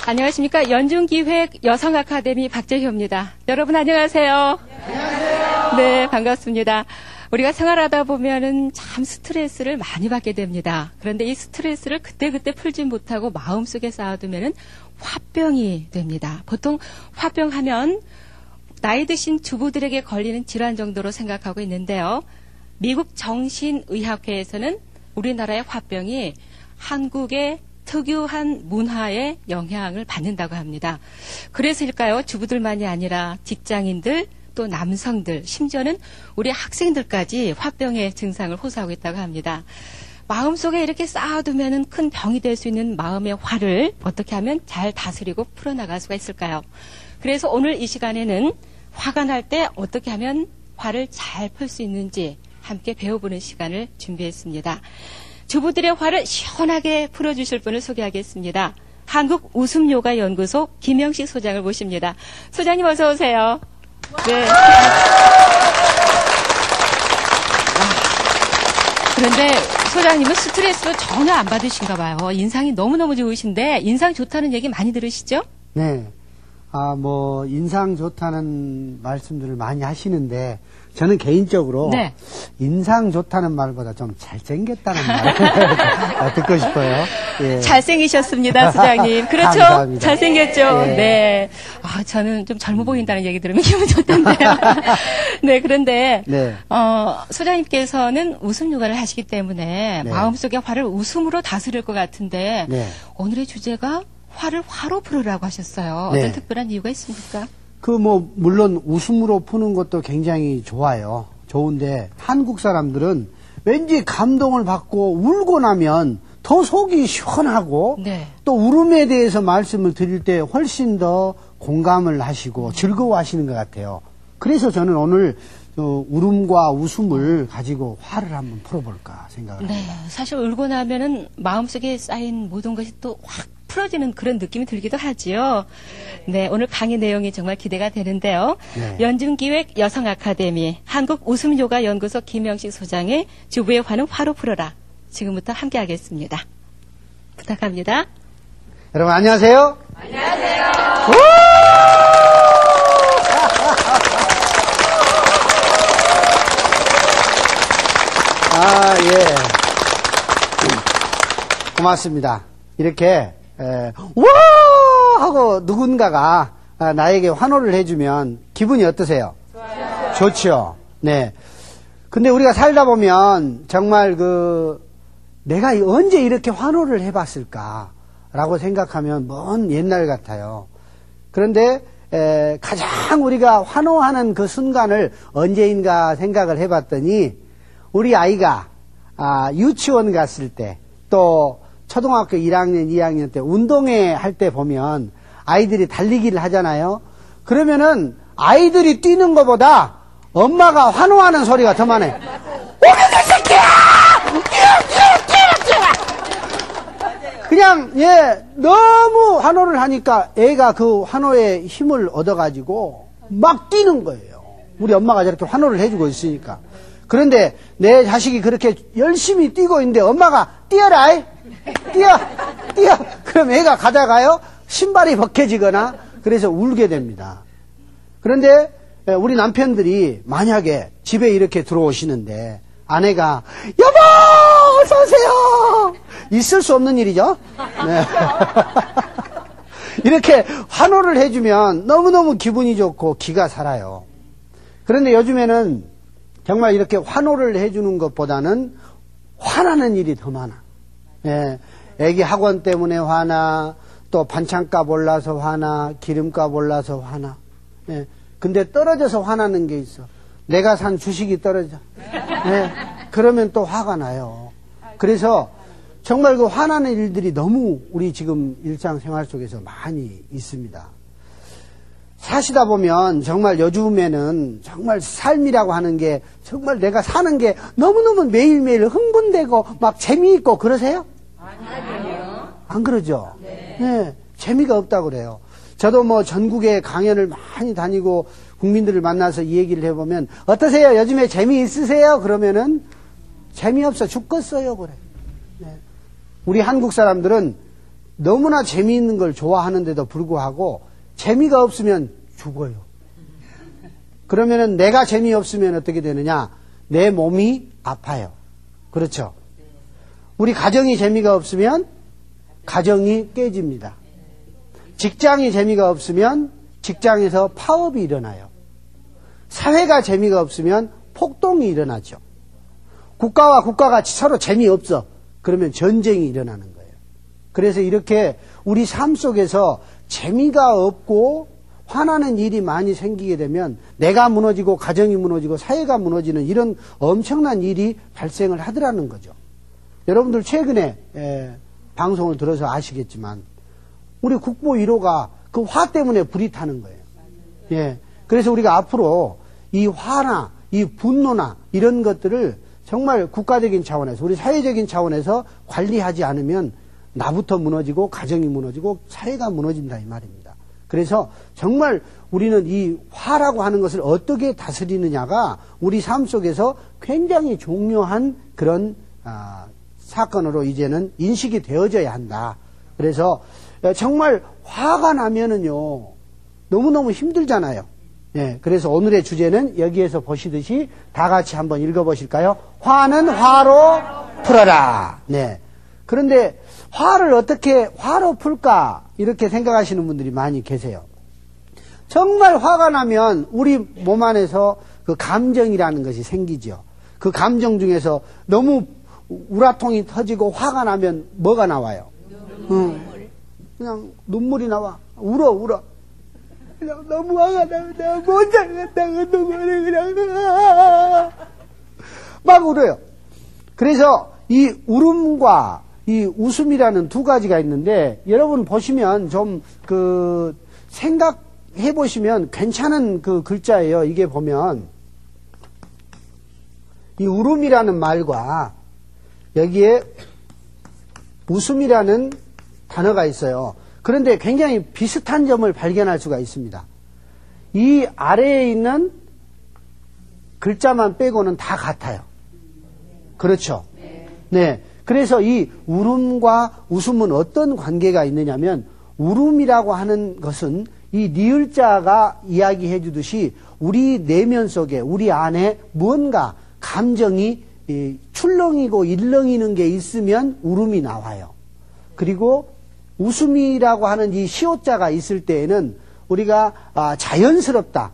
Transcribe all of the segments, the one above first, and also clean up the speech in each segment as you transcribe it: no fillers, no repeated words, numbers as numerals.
안녕하십니까. 연중기획 여성아카데미 박재효입니다. 여러분 안녕하세요. 안녕하세요. 네, 반갑습니다. 우리가 생활하다 보면은 참 스트레스를 많이 받게 됩니다. 그런데 이 스트레스를 그때그때 풀지 못하고 마음속에 쌓아두면은 화병이 됩니다. 보통 화병하면 나이 드신 주부들에게 걸리는 질환 정도로 생각하고 있는데요. 미국 정신의학회에서는 우리나라의 화병이 한국의 특유한 문화에 영향을 받는다고 합니다. 그래서일까요? 주부들만이 아니라 직장인들, 또 남성들, 심지어는 우리 학생들까지 화병의 증상을 호소하고 있다고 합니다. 마음속에 이렇게 쌓아두면 큰 병이 될 수 있는 마음의 화를 어떻게 하면 잘 다스리고 풀어나갈 수가 있을까요? 그래서 오늘 이 시간에는 화가 날 때 어떻게 하면 화를 잘 풀 수 있는지 함께 배워보는 시간을 준비했습니다. 주부들의 화를 시원하게 풀어주실 분을 소개하겠습니다. 한국웃음요가연구소 김영식 소장을 모십니다. 소장님 어서 오세요. 네. 그런데 소장님은 스트레스로 전혀 안 받으신가 봐요. 인상이 너무너무 좋으신데 인상 좋다는 얘기 많이 들으시죠? 네. 인상 좋다는 말씀들을 많이 하시는데, 저는 개인적으로, 네. 인상 좋다는 말보다 좀 잘생겼다는 말 듣고 싶어요. 예. 잘생기셨습니다, 소장님. 그렇죠? 감사합니다. 잘생겼죠? 예. 네. 저는 좀 젊어 보인다는 얘기 들으면 기분 좋던데요. 네, 그런데, 네. 소장님께서는 웃음 요가를 하시기 때문에 네. 마음속의 화를 웃음으로 다스릴 것 같은데, 네. 오늘의 주제가 화를 화로 풀으라고 하셨어요. 어떤 네. 특별한 이유가 있습니까? 물론 웃음으로 푸는 것도 굉장히 좋아요. 좋은데, 한국 사람들은 왠지 감동을 받고 울고 나면 더 속이 시원하고, 네. 또 울음에 대해서 말씀을 드릴 때 훨씬 더 공감을 하시고 즐거워하시는 것 같아요. 그래서 저는 오늘 울음과 웃음을 가지고 화를 한번 풀어볼까 생각을 합니다. 네, 사실 울고 나면은 마음속에 쌓인 모든 것이 또 확 풀어지는 그런 느낌이 들기도 하지요. 네, 오늘 강의 내용이 정말 기대가 되는데요. 네. 연중기획 여성아카데미 한국웃음요가연구소 김영식 소장의 주부의 화는 화로 풀어라. 지금부터 함께 하겠습니다. 부탁합니다. 여러분 안녕하세요. 안녕하세요. 예. 고맙습니다. 이렇게 와! 하고 누군가가 나에게 환호를 해주면 기분이 어떠세요? 좋아요. 좋죠. 네. 근데 우리가 살다 보면 정말 내가 언제 이렇게 환호를 해봤을까라고 생각하면 먼 옛날 같아요. 그런데 가장 우리가 환호하는 그 순간을 언제인가 생각을 해봤더니 우리 아이가 유치원 갔을 때 또 초등학교 1학년, 2학년 때 운동회 할 때 보면 아이들이 달리기를 하잖아요. 그러면은 아이들이 뛰는 것보다 엄마가 환호하는 소리가 더 많아요. 오면들 새끼야! 뛰어! 그냥 너무 환호를 하니까 애가 그 환호에 힘을 얻어가지고 막 뛰는 거예요. 우리 엄마가 저렇게 환호를 해주고 있으니까. 그런데 내 자식이 그렇게 열심히 뛰고 있는데 엄마가 뛰어라! 뛰어! 그럼 애가 가다가요, 신발이 벗겨지거나 그래서 울게 됩니다. 그런데 우리 남편들이 만약에 집에 이렇게 들어오시는데 아내가 여보! 어서오세요! 있을 수 없는 일이죠? 네. 이렇게 환호를 해주면 너무너무 기분이 좋고 기가 살아요. 그런데 요즘에는 정말 이렇게 환호를 해주는 것보다는 화나는 일이 더 많아. 예, 애기 학원 때문에 화나, 또 반찬값 올라서 화나, 기름값 올라서 화나. 예, 근데 떨어져서 화나는 게 있어. 내가 산 주식이 떨어져. 예, 그러면 또 화가 나요. 그래서 정말 그 화나는 일들이 너무 우리 지금 일상생활 속에서 많이 있습니다. 사시다 보면 정말 요즘에는 정말 삶이라고 하는 게 정말 내가 사는 게 너무너무 매일매일 흥분되고 막 재미있고 그러세요? 아니요. 안 그러죠? 네. 재미가 없다고 그래요. 저도 전국에 강연을 많이 다니고 국민들을 만나서 이 얘기를 해보면 어떠세요? 요즘에 재미있으세요? 그러면은 재미없어 죽겠어요. 그래. 네. 우리 한국 사람들은 너무나 재미있는 걸 좋아하는데도 불구하고 재미가 없으면 죽어요. 그러면은 내가 재미없으면 어떻게 되느냐? 내 몸이 아파요. 그렇죠? 우리 가정이 재미가 없으면 가정이 깨집니다. 직장이 재미가 없으면 직장에서 파업이 일어나요. 사회가 재미가 없으면 폭동이 일어나죠. 국가와 국가가 서로 재미없어. 그러면 전쟁이 일어나는 거예요. 그래서 이렇게 우리 삶 속에서 재미가 없고 화나는 일이 많이 생기게 되면 내가 무너지고 가정이 무너지고 사회가 무너지는 이런 엄청난 일이 발생을 하더라는 거죠. 여러분들 최근에 방송을 들어서 아시겠지만 우리 국보 1호가 그 화 때문에 불이 타는 거예요. 예. 그래서 우리가 앞으로 이 화나 이 분노나 이런 것들을 정말 국가적인 차원에서 우리 사회적인 차원에서 관리하지 않으면 나부터 무너지고 가정이 무너지고 사회가 무너진다 이 말입니다. 그래서 정말 우리는 이 화라고 하는 것을 어떻게 다스리느냐가 우리 삶 속에서 굉장히 중요한 그런 사건으로 이제는 인식이 되어져야 한다. 그래서 정말 화가 나면은요 너무너무 힘들잖아요. 예, 그래서 오늘의 주제는 여기에서 보시듯이 다 같이 한번 읽어보실까요? 화는 화로 풀어라. 네. 그런데 화를 어떻게 화로 풀까? 이렇게 생각하시는 분들이 많이 계세요. 정말 화가 나면 우리 몸 안에서 그 감정이라는 것이 생기죠. 그 감정 중에서 너무 우라통이 터지고 화가 나면 뭐가 나와요? 그냥 눈물이 나와. 울어. 그냥 너무 화가 나요. 내가 못 살겠다. 그냥 막 울어요. 그래서 이 울음과 이 웃음이라는 두 가지가 있는데 여러분 보시면 좀 생각해 보시면 괜찮은 그 글자예요. 이게 보면 이 울음이라는 말과 여기에 웃음이라는 단어가 있어요. 그런데 굉장히 비슷한 점을 발견할 수가 있습니다. 이 아래에 있는 글자만 빼고는 다 같아요. 그렇죠? 네. 그래서 이 울음과 웃음은 어떤 관계가 있느냐면 울음이라고 하는 것은 이 니을자가 이야기해 주듯이 우리 내면 속에 우리 안에 무언가 감정이 출렁이고 일렁이는 게 있으면 울음이 나와요. 그리고 웃음이라고 하는 이 시옷자가 있을 때에는 우리가 자연스럽다,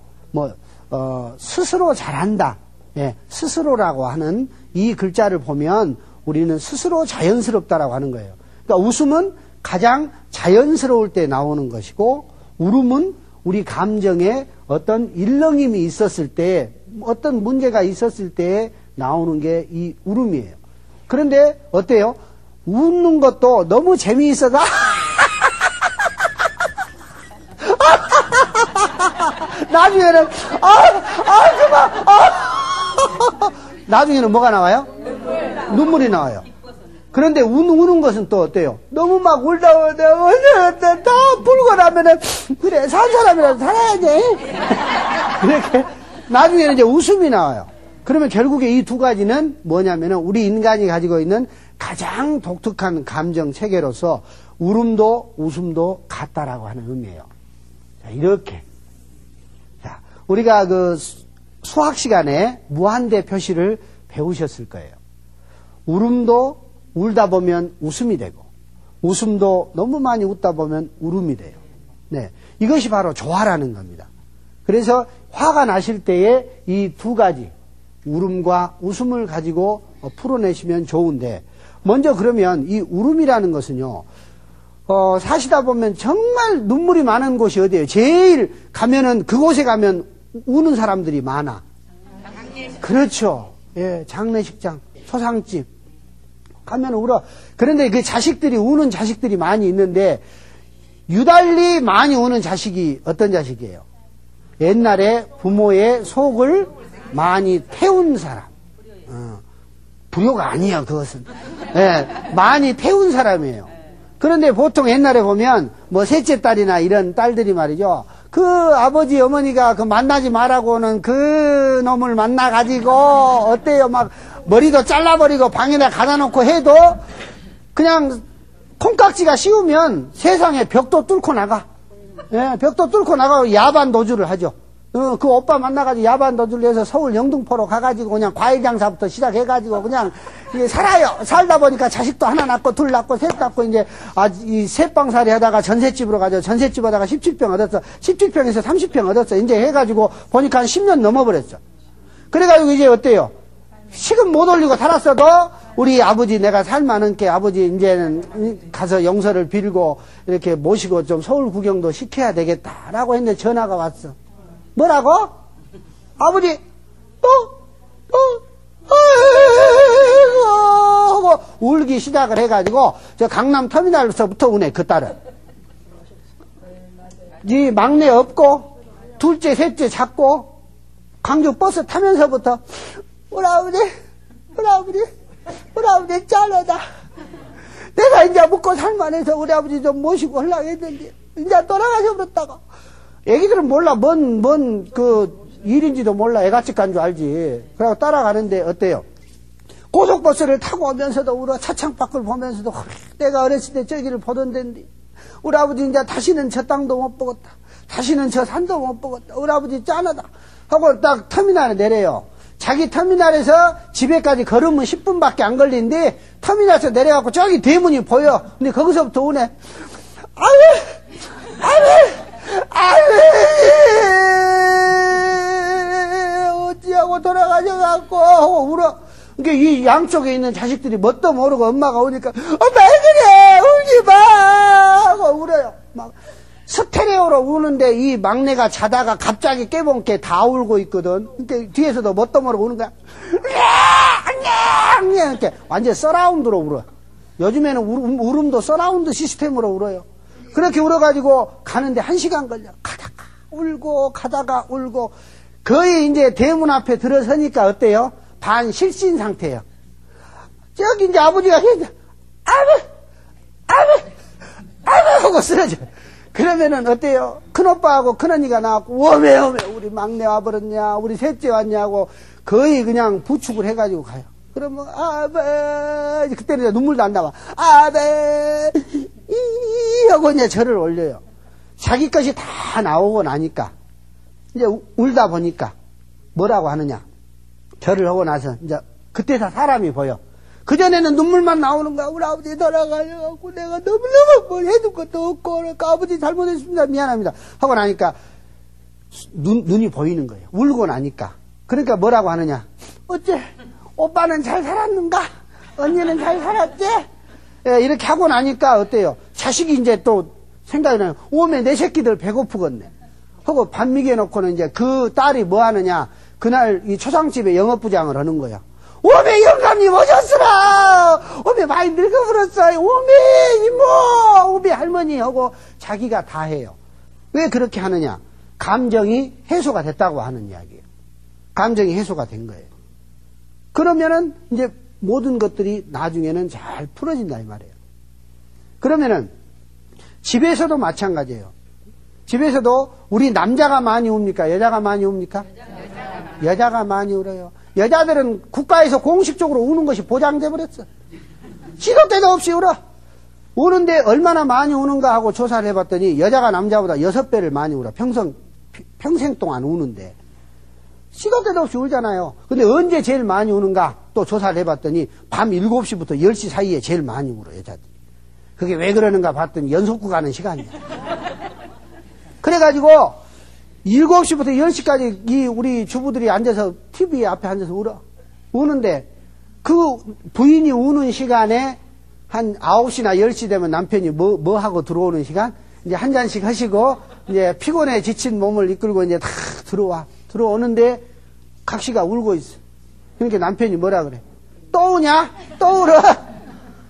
스스로 잘한다, 예, 스스로라고 하는 이 글자를 보면 우리는 스스로 자연스럽다라고 하는 거예요. 그러니까 웃음은 가장 자연스러울 때 나오는 것이고 울음은 우리 감정에 어떤 일렁임이 있었을 때 어떤 문제가 있었을 때 나오는 게 이 울음이에요. 그런데 어때요? 웃는 것도 너무 재미있어서 나중에는 그만 나중에는 뭐가 나와요? 눈물이 나와요. 그런데 우는 것은 또 어때요? 너무 막 울다 다 불고 나면은 그래 산 사람이라도 살아야지 이렇게 나중에는 이제 웃음이 나와요. 그러면 결국에 이 두 가지는 뭐냐면은 우리 인간이 가지고 있는 가장 독특한 감정 체계로서 울음도 웃음도 같다라고 하는 의미예요. 자, 이렇게. 자, 우리가 그 수학 시간에 무한대 표시를 배우셨을 거예요. 울음도 울다 보면 웃음이 되고, 웃음도 너무 많이 웃다 보면 울음이 돼요. 네. 이것이 바로 조화라는 겁니다. 그래서 화가 나실 때에 이 두 가지, 울음과 웃음을 가지고 풀어내시면 좋은데, 먼저 그러면 이 울음이라는 것은요, 사시다 보면 정말 눈물이 많은 곳이 어디예요? 제일 가면은 그곳에 가면 우는 사람들이 많아. 그렇죠. 예, 장례식장, 소상집 가면 울어. 그런데 그 자식들이 우는 자식들이 많이 있는데 유달리 많이 우는 자식이 어떤 자식이에요? 옛날에 부모의 속을 많이 태운 사람. 불효가 아니에요, 그것은. 예, 많이 태운 사람이에요. 그런데 보통 옛날에 보면 뭐 셋째 딸이나 이런 딸들이 말이죠. 그 아버지 어머니가 그 만나지 말라고는 그 놈을 만나가지고 어때요? 막 머리도 잘라버리고 방에다 가다 놓고 해도 그냥 콩깍지가 씌우면 세상에 벽도 뚫고 나가. 예, 벽도 뚫고 나가고 야반 도주를 하죠. 그 오빠 만나가지고 야반 도주를 해서 서울 영등포로 가가지고 그냥 과일 장사부터 시작해가지고 그냥 살아요. 살다 보니까 자식도 하나 낳고 둘 낳고 셋 낳고 이제 이 셋방살이 하다가 전셋집으로 가죠. 전셋집 하다가 17평 얻었어. 17평에서 30평 얻었어. 이제 해가지고 보니까 한 10년 넘어버렸어. 그래가지고 이제 어때요? 식은 못 올리고 살았어도 우리 아버지 내가 살 많은게 아버지 이제는 가서 용서를 빌고 이렇게 모시고 좀 서울 구경도 시켜야 되겠다라고 했는데 전화가 왔어. 뭐라고? 아버지 하고 울기 시작을 해가지고 저 강남 터미널에서부터 우네 그 딸은 네 막내 없고 둘째 셋째 잡고 광주 버스 타면서부터 우리 아버지 짠하다. 내가 이제 묵고 살만해서 우리 아버지 좀 모시고 하려고 했는데 이제 돌아가셔버렸다가 애기들은 몰라 뭔 그 일인지도 몰라. 애같이 간 줄 알지. 그래서 따라가는데 어때요? 고속버스를 타고 오면서도 울어. 차창 밖을 보면서도 내가 어렸을 때 저기를 보던 데인데 우리 아버지 이제 다시는 저 땅도 못 보겠다. 다시는 저 산도 못 보겠다. 우리 아버지 짠하다 하고 딱 터미널에 내려요. 자기 터미널에서 집에까지 걸으면 10분밖에 안 걸리는데 터미널에서 내려갖고 저기 대문이 보여. 근데 거기서부터 오네. 어찌하고 돌아가셔갖고 울어. 그러니까 이 양쪽에 있는 자식들이 뭣도 모르고 엄마가 오니까 엄마 왜 그래 울지마 하고 울어요. 막 스테레오로 우는데 이 막내가 자다가 갑자기 깨본 게 다 울고 있거든. 그러니까 뒤에서도 뭣도 모르고 우는 거야. 이렇게 완전 서라운드로 울어. 요즘에는 울음도 서라운드 시스템으로 울어요. 그렇게 울어가지고 가는데 1시간 걸려. 가다가 울고 거의 이제 대문 앞에 들어서니까 어때요? 반실신 상태예요. 저기 이제 아버지가 아버 하고 쓰러져. 그러면은 어때요? 큰오빠하고 큰언니가 나왔고 오메 우리 막내 와버렸냐 우리 셋째 왔냐고 거의 그냥 부축을 해가지고 가요. 그러면 아베 그때는 눈물도 안 나와. 아베 이 하고 이제 절을 올려요. 자기 것이 다 나오고 나니까 이제 울다 보니까 뭐라고 하느냐. 절을 하고 나서 이제 그때 다 사람이 보여. 그전에는 눈물만 나오는 거야. 우리 아버지 돌아가셔갖고 내가 너무너무 뭘 해줄 것도 없고 그러니까 아버지 잘못했습니다. 미안합니다. 하고 나니까 눈이 보이는 거예요. 울고 나니까. 그러니까 뭐라고 하느냐. 어째 오빠는 잘 살았는가? 언니는 잘 살았지? 예, 이렇게 하고 나니까 어때요? 자식이 이제 또 생각이 나요. 오메 내 새끼들 배고프겠네. 하고 밥 먹여놓고는 이제 그 딸이 뭐 하느냐. 그날 이 초상집에 영업부장을 하는 거야. 오메 영감님 오셨으라. 오메 많이 늙어버렸어요. 오메 이모 오메 할머니 하고 자기가 다 해요. 왜 그렇게 하느냐. 감정이 해소가 됐다고 하는 이야기예요. 감정이 해소가 된 거예요. 그러면은 이제 모든 것들이 나중에는 잘 풀어진다 이 말이에요. 그러면은 집에서도 마찬가지예요. 집에서도 우리 남자가 많이 웁니까? 여자가 많이 웁니까? 여자가 많이 울어요. 여자들은 국가에서 공식적으로 우는 것이 보장돼 버렸어. 시도 때도 없이 울어. 우는데 얼마나 많이 우는가 하고 조사를 해봤더니 여자가 남자보다 6배를 많이 울어. 평생 동안 우는데. 시도 때도 없이 울잖아요. 근데 언제 제일 많이 우는가 또 조사를 해봤더니 밤 7시부터 10시 사이에 제일 많이 울어 여자들이. 그게 왜 그러는가 봤더니 연속구 가는 시간이야. 그래가지고 7시부터 10시까지 이 우리 주부들이 앉아서 TV 앞에 앉아서 울어. 우는데 그 부인이 우는 시간에 한 9시나 10시 되면 남편이 뭐 하고 들어오는 시간? 이제 한 잔씩 하시고 이제 피곤해 지친 몸을 이끌고 이제 다 들어오는데 각시가 울고 있어. 그러니까 남편이 뭐라 그래? 또 우냐? 또 울어?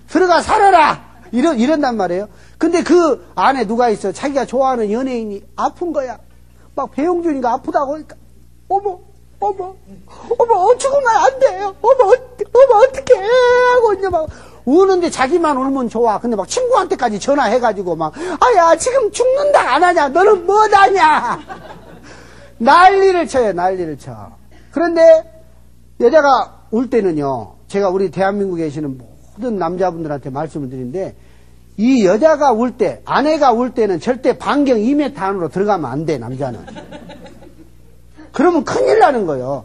들어가 살아라! 이런단 말이에요. 근데 그 안에 누가 있어? 자기가 좋아하는 연예인이 아픈 거야. 막 배용준이가 아프다고 하니까 어머 죽으면 안 돼요. 어머 어떡해 하고 이제 막 우는데 자기만 울면 좋아. 근데 막 친구한테까지 전화해가지고 막 아야 지금 죽는다 안 하냐? 너는 뭐하냐? 난리를 쳐요. 난리를 쳐. 그런데 여자가 울 때는요. 제가 우리 대한민국에 계시는 모든 남자분들한테 말씀을 드리는데 이 여자가 울 때, 아내가 울 때는 절대 반경 2m 안으로 들어가면 안 돼, 남자는. 그러면 큰일 나는 거예요.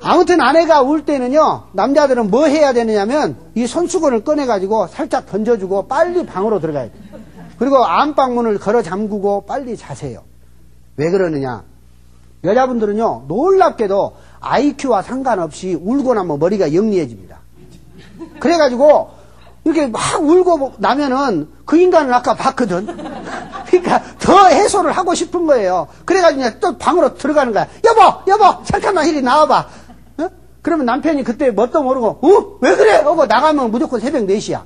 아무튼 아내가 울 때는요, 남자들은 뭐 해야 되느냐면, 이 손수건을 꺼내가지고 살짝 던져주고 빨리 방으로 들어가야 돼. 그리고 안방문을 걸어 잠그고 빨리 자세요. 왜 그러느냐? 여자분들은요, 놀랍게도 IQ와 상관없이 울고 나면 머리가 영리해집니다. 그래가지고, 이렇게 막 울고 나면은 그 인간을 아까 봤거든. 그러니까 더 해소를 하고 싶은 거예요. 그래가지고 또 방으로 들어가는 거야. 여보, 잠깐만 이리 나와봐. 어? 그러면 남편이 그때 뭣도 모르고, 왜 그래? 하고 나가면 무조건 새벽 4시야.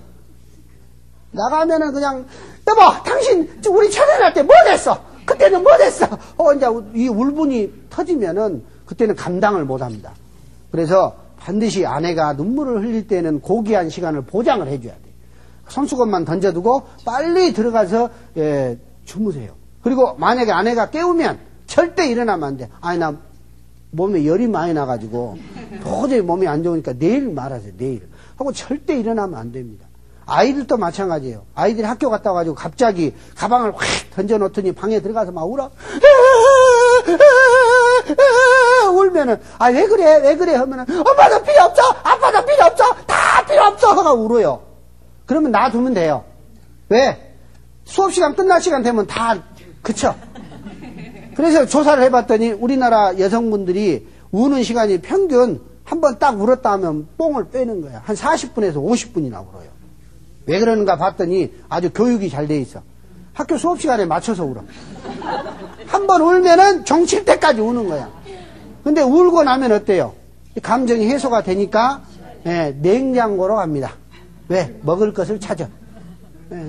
나가면은 그냥, 여보, 당신 우리 철회할 때 뭐 됐어? 그때는 뭐 됐어? 이제 이 울분이 터지면은 그때는 감당을 못 합니다. 그래서 반드시 아내가 눈물을 흘릴 때는 고귀한 시간을 보장을 해줘야 돼. 손수건만 던져두고 빨리 들어가서 주무세요. 그리고 만약에 아내가 깨우면 절대 일어나면 안 돼. 아니 나 몸에 열이 많이 나가지고 도저히 몸이 안 좋으니까 내일 말하세요. 내일 하고 절대 일어나면 안 됩니다. 아이들도 마찬가지예요. 아이들이 학교 갔다 와가지고 갑자기 가방을 확 던져놓더니 방에 들어가서 막 울어. 울면은, 왜 그래? 하면은, 엄마도 필요 없어! 아빠도 필요 없어! 다 필요 없어! 하고 울어요. 그러면 놔두면 돼요. 왜? 수업시간 끝날 시간 되면 다 그쳐. 그래서 조사를 해봤더니 우리나라 여성분들이 우는 시간이 평균 한번 딱 울었다 하면 뽕을 빼는 거야. 한 40분에서 50분이나 울어요. 왜 그러는가 봤더니 아주 교육이 잘 돼 있어. 학교 수업시간에 맞춰서 울어. 한 번 울면은 종칠 때까지 우는 거야. 근데 울고 나면 어때요? 감정이 해소가 되니까 냉장고로 갑니다. 왜? 먹을 것을 찾아.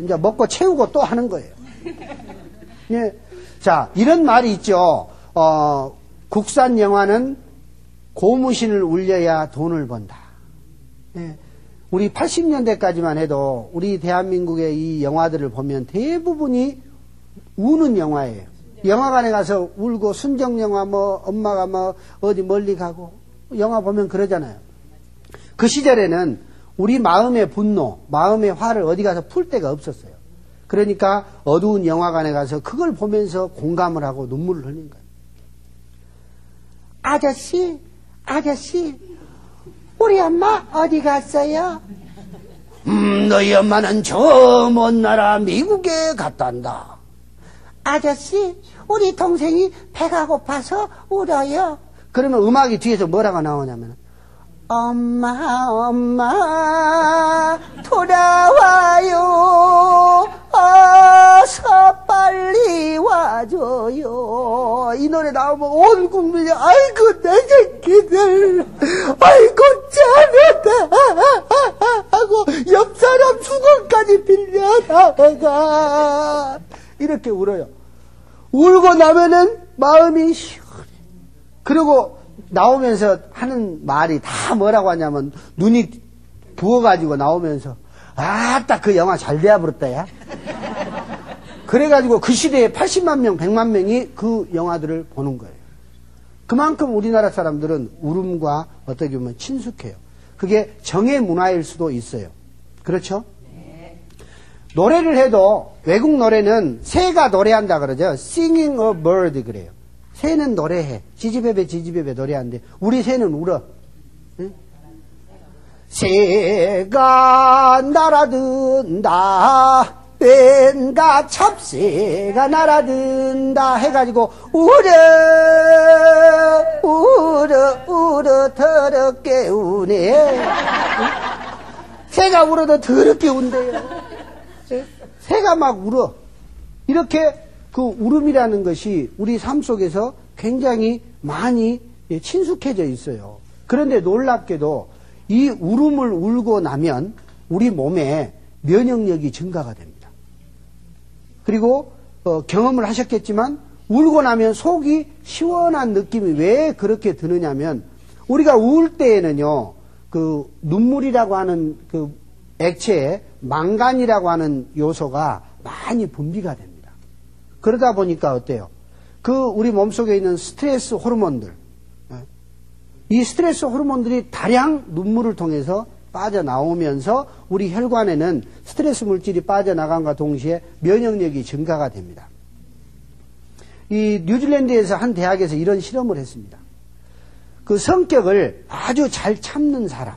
이제 먹고 채우고 또 하는 거예요. 자, 이런 말이 있죠. 국산 영화는 고무신을 울려야 돈을 번다. 우리 80년대까지만 해도 우리 대한민국의 이 영화들을 보면 대부분이 우는 영화예요. 영화관에 가서 울고 순정영화 엄마가 어디 멀리 가고 영화 보면 그러잖아요. 그 시절에는 우리 마음의 분노, 마음의 화를 어디 가서 풀 데가 없었어요. 그러니까 어두운 영화관에 가서 그걸 보면서 공감을 하고 눈물을 흘린 거예요. 아저씨, 우리 엄마 어디 갔어요? 너희 엄마는 저 먼 나라 미국에 갔단다. 아저씨, 우리 동생이 배가 고파서 울어요. 그러면 음악이 뒤에서 뭐라고 나오냐면, 엄마, 돌아와요. 어서 빨리 와줘요. 이 노래 나오면 온 국민이, 아이고, 내 새끼들, 아이고, 잘했다. 하고, 옆 사람 수건까지 빌려다가, 이렇게 울어요. 울고 나면은 마음이 시원해. 그리고 나오면서 하는 말이 다 뭐라고 하냐면 눈이 부어가지고 나오면서 딱 그 영화 잘 돼버렸다 야. 그래가지고 그 시대에 80만 명 100만 명이 그 영화들을 보는 거예요. 그만큼 우리나라 사람들은 울음과 어떻게 보면 친숙해요. 그게 정의 문화일 수도 있어요. 그렇죠? 노래를 해도 외국 노래는 새가 노래한다 그러죠. Singing a bird 그래요. 새는 노래해. 지지배배 노래하는데 우리 새는 울어. 응? 새가 날아든다. 뺀가 찹새가 날아든다 해가지고 울어 더럽게 우네. 새가 울어도 더럽게 운대요. 새가 막 울어. 이렇게 그 울음이라는 것이 우리 삶 속에서 굉장히 많이 친숙해져 있어요. 그런데 놀랍게도 이 울음을 울고 나면 우리 몸에 면역력이 증가가 됩니다. 그리고 경험을 하셨겠지만 울고 나면 속이 시원한 느낌이 왜 그렇게 드느냐면 우리가 울 때에는요 그 눈물이라고 하는 그 액체에 망간이라고 하는 요소가 많이 분비가 됩니다. 그러다 보니까 어때요? 그 우리 몸속에 있는 스트레스 호르몬들, 이 스트레스 호르몬들이 다량 눈물을 통해서 빠져나오면서 우리 혈관에는 스트레스 물질이 빠져나간과 동시에 면역력이 증가가 됩니다. 이 뉴질랜드에서 한 대학에서 이런 실험을 했습니다. 그 성격을 아주 잘 참는 사람,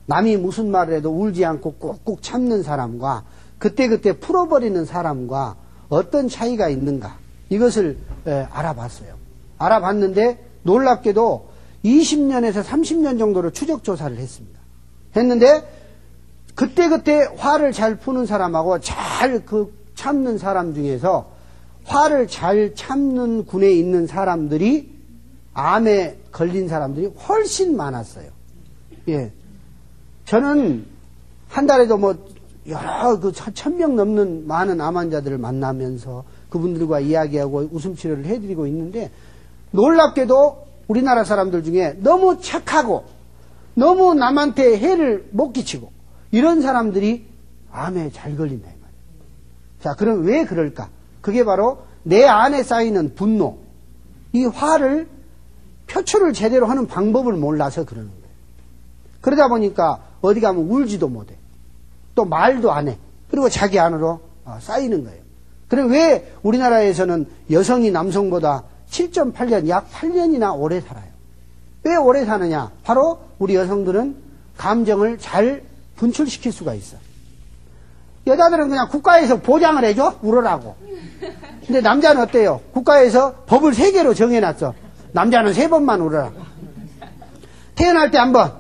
남이 무슨 말을 해도 울지 않고 꾹꾹 참는 사람과 그때그때 풀어버리는 사람과 어떤 차이가 있는가, 이것을 알아봤어요. 알아봤는데 놀랍게도 20년에서 30년 정도로 추적조사를 했습니다. 했는데 그때그때 화를 잘 푸는 사람하고 잘 참는 사람 중에서 화를 잘 참는 군에 있는 사람들이 암에 걸린 사람들이 훨씬 많았어요. 예. 저는 한 달에도 여러 1000명 넘는 많은 암 환자들을 만나면서 그분들과 이야기하고 웃음 치료를 해드리고 있는데 놀랍게도 우리나라 사람들 중에 너무 착하고 너무 남한테 해를 못 끼치고 이런 사람들이 암에 잘 걸린다 이 말이에요. 자, 그럼 왜 그럴까? 그게 바로 내 안에 쌓이는 분노, 이 화를 표출을 제대로 하는 방법을 몰라서 그러는 거예요. 그러다 보니까 어디 가면 울지도 못해. 또 말도 안 해. 그리고 자기 안으로 쌓이는 거예요. 그럼 왜 우리나라에서는 여성이 남성보다 7.8년, 약 8년이나 오래 살아요? 왜 오래 사느냐? 바로 우리 여성들은 감정을 잘 분출시킬 수가 있어. 여자들은 그냥 국가에서 보장을 해줘? 울으라고. 근데 남자는 어때요? 국가에서 법을 3개로 정해놨어. 남자는 3번만 울어라. 태어날 때 한 번,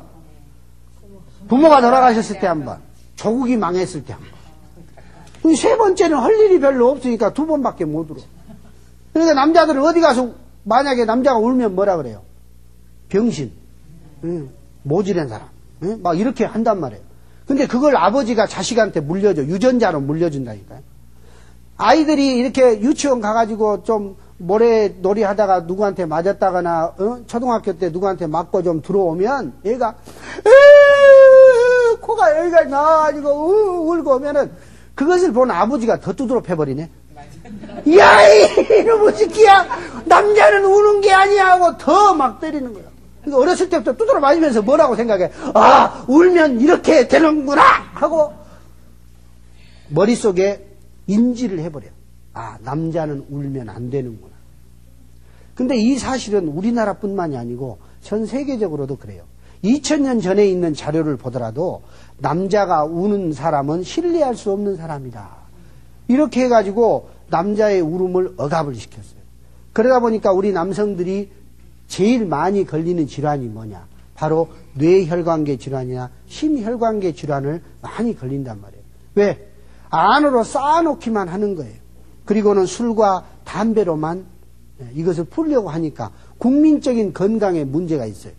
부모가 돌아가셨을 때 한 번, 조국이 망했을 때 한 번. 3번째는 할 일이 별로 없으니까 2번밖에 못 울어. 그러니까 남자들은 어디 가서 만약에 남자가 울면 뭐라 그래요? 병신, 모질한 사람, 막 이렇게 한단 말이에요. 근데 그걸 아버지가 자식한테 물려줘. 유전자로 물려준다니까요. 아이들이 이렇게 유치원 가가지고 좀 모래놀이 하다가 누구한테 맞았다거나 초등학교 때 누구한테 맞고 좀 들어오면 얘가 코가 여기가 나가지고 울고 오면은 그것을 본 아버지가 더 두드러 패버리네. 야, 이놈의 새끼야, 남자는 우는 게 아니야 하고 더 막 때리는 거야. 그러니까 어렸을 때부터 두드러 맞으면서 뭐라고 생각해? 아, 울면 이렇게 되는구나 하고 머릿속에 인지를 해버려요. 아, 남자는 울면 안 되는구나. 근데 이 사실은 우리나라뿐만이 아니고 전 세계적으로도 그래요. 2000년 전에 있는 자료를 보더라도 남자가 우는 사람은 신뢰할 수 없는 사람이다. 이렇게 해가지고 남자의 울음을 억압을 시켰어요. 그러다 보니까 우리 남성들이 제일 많이 걸리는 질환이 뭐냐? 바로 뇌혈관계 질환이나 심혈관계 질환을 많이 걸린단 말이에요. 왜? 안으로 쌓아놓기만 하는 거예요. 그리고는 술과 담배로만 이것을 풀려고 하니까 국민적인 건강에 문제가 있어요.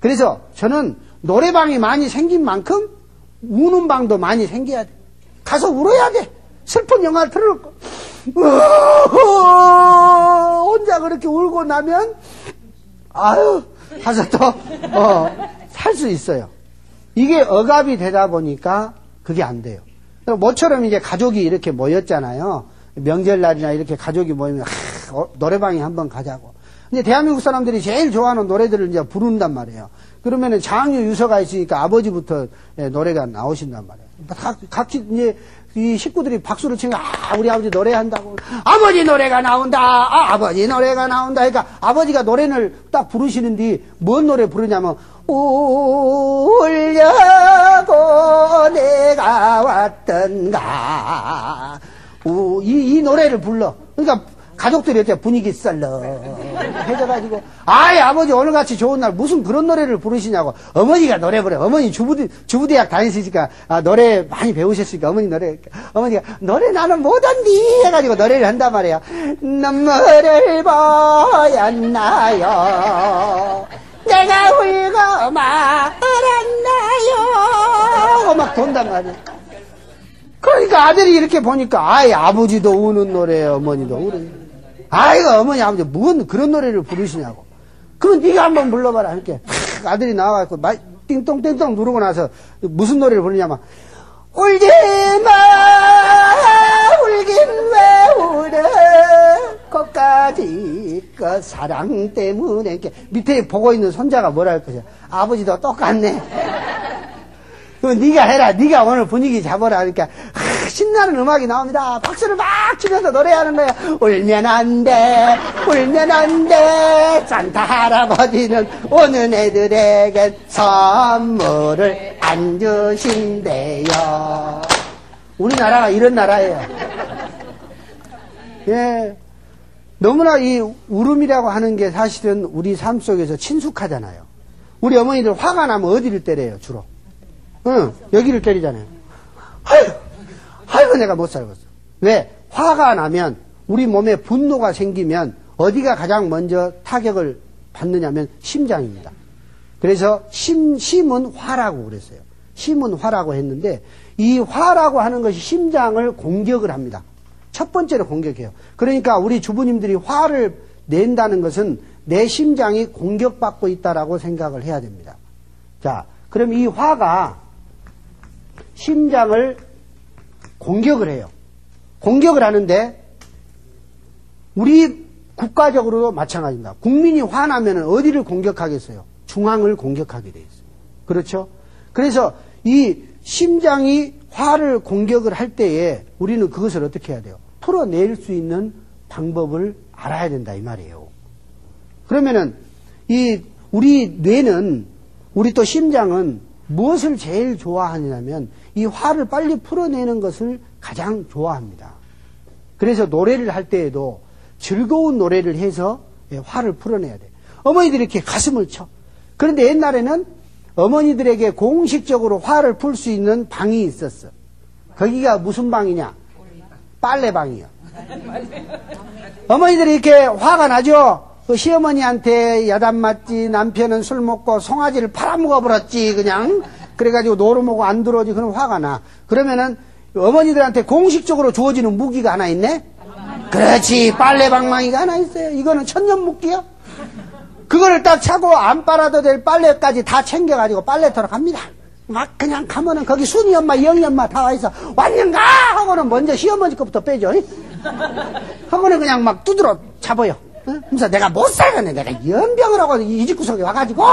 그래서 저는 노래방이 많이 생긴 만큼 우는 방도 많이 생겨야 돼. 가서 울어야 돼. 슬픈 영화를 틀어놓고 혼자 그렇게 울고 나면 아유 가서 또 살 수 있어요. 이게 억압이 되다 보니까 그게 안 돼요. 모처럼 이제 가족이 이렇게 모였잖아요. 명절날이나 이렇게 가족이 모이면 노래방에 한번 가자고. 근데 대한민국 사람들이 제일 좋아하는 노래들을 이제 부른단 말이에요. 그러면은 장유 유서가 있으니까 아버지부터 노래가 나오신단 말이에요. 각기 이제 이 식구들이 박수를 치면 우리 아버지 노래한다고. 아버지 노래가 나온다. 아버지 노래가 나온다. 그러니까 아버지가 노래를 딱 부르시는데 뭔 노래 부르냐면 울려고 내가 왔던가. 이 노래를 불러. 그러니까 가족들이 어때 분위기 썰렁해져가지고 아버지 오늘같이 좋은 날 무슨 그런 노래를 부르시냐고. 어머니가 노래 부르요. 어머니 주부대학 다니시니까 노래 많이 배우셨으니까 어머니가 노래 나는 못한디 해가지고 노래를 한단 말이에요. 눈물을 보였나요 내가 울고 말았나요 하고 막 돈단 말이에요. 그러니까 아들이 이렇게 보니까 아버지도 우는 노래 어머니도 우는. 아이고 어머니 아버지 뭔 그런 노래를 부르시냐고. 그럼 네가 한번 불러봐라 이렇게. 아들이 나와갖고 띵똥띵똥 누르고 나서 무슨 노래를 부르냐면 울지마 울긴 왜 울어 거까지 그 사랑 때문에 이렇게 밑에 보고 있는 손자가 뭐라 할 것이야. 아버지도 똑같네. 네가 해라. 네가 오늘 분위기 잡아라. 그러니까 신나는 음악이 나옵니다. 박수를 막 치면서 노래하는 거야. 울면 안 돼. 울면 안 돼. 산타 할아버지는 오는 애들에게 선물을 안 주신대요. 우리나라가 이런 나라예요. 예. 너무나 이 울음이라고 하는 게 사실은 우리 삶 속에서 친숙하잖아요. 우리 어머니들 화가 나면 어디를 때려요, 주로? 응, 여기를 때리잖아요. 아이고, 내가 못 살겠어. 왜? 화가 나면, 우리 몸에 분노가 생기면, 어디가 가장 먼저 타격을 받느냐면, 심장입니다. 그래서, 심은 화라고 그랬어요. 심은 화라고 했는데, 이 화라고 하는 것이 심장을 공격을 합니다. 첫 번째로 공격해요. 그러니까 우리 주부님들이 화를 낸다는 것은 내 심장이 공격받고 있다라고 생각을 해야 됩니다. 자, 그럼 이 화가 심장을 공격을 해요. 공격을 하는데 우리 국가적으로도 마찬가지입니다. 국민이 화나면 어디를 공격하겠어요? 중앙을 공격하게 돼 있어요. 그렇죠? 그래서 이 심장이 화를 공격을 할 때에 우리는 그것을 어떻게 해야 돼요? 풀어낼 수 있는 방법을 알아야 된다 이 말이에요. 그러면은 우리 뇌는, 우리 또 심장은 무엇을 제일 좋아하냐면 이 화를 빨리 풀어내는 것을 가장 좋아합니다. 그래서 노래를 할 때에도 즐거운 노래를 해서 화를 풀어내야 돼요. 어머니들이 이렇게 가슴을 쳐. 그런데 옛날에는 어머니들에게 공식적으로 화를 풀 수 있는 방이 있었어. 거기가 무슨 방이냐? 빨래방이요. 어머니들이 이렇게 화가 나죠? 그 시어머니한테 야단 맞지, 남편은 술 먹고 송아지를 팔아먹어버렸지, 그냥. 그래가지고 노름하고 안 들어오지, 그럼 화가 나. 그러면은 어머니들한테 공식적으로 주어지는 무기가 하나 있네? 그렇지, 빨래방망이가 하나 있어요. 이거는 천년무기요. 그거를 딱 차고 안 빨아도 될 빨래까지 다 챙겨가지고 빨래터로 갑니다. 막 그냥 가면은 거기 순이 엄마, 영이 엄마 다 와있어. 왔는가? 하고는 먼저 시어머니 것부터 빼죠. 하고는 그냥 막 두드러 잡아요. 그래서 내가 못 살겠네. 내가 연병을 하고 이 집구석에 와가지고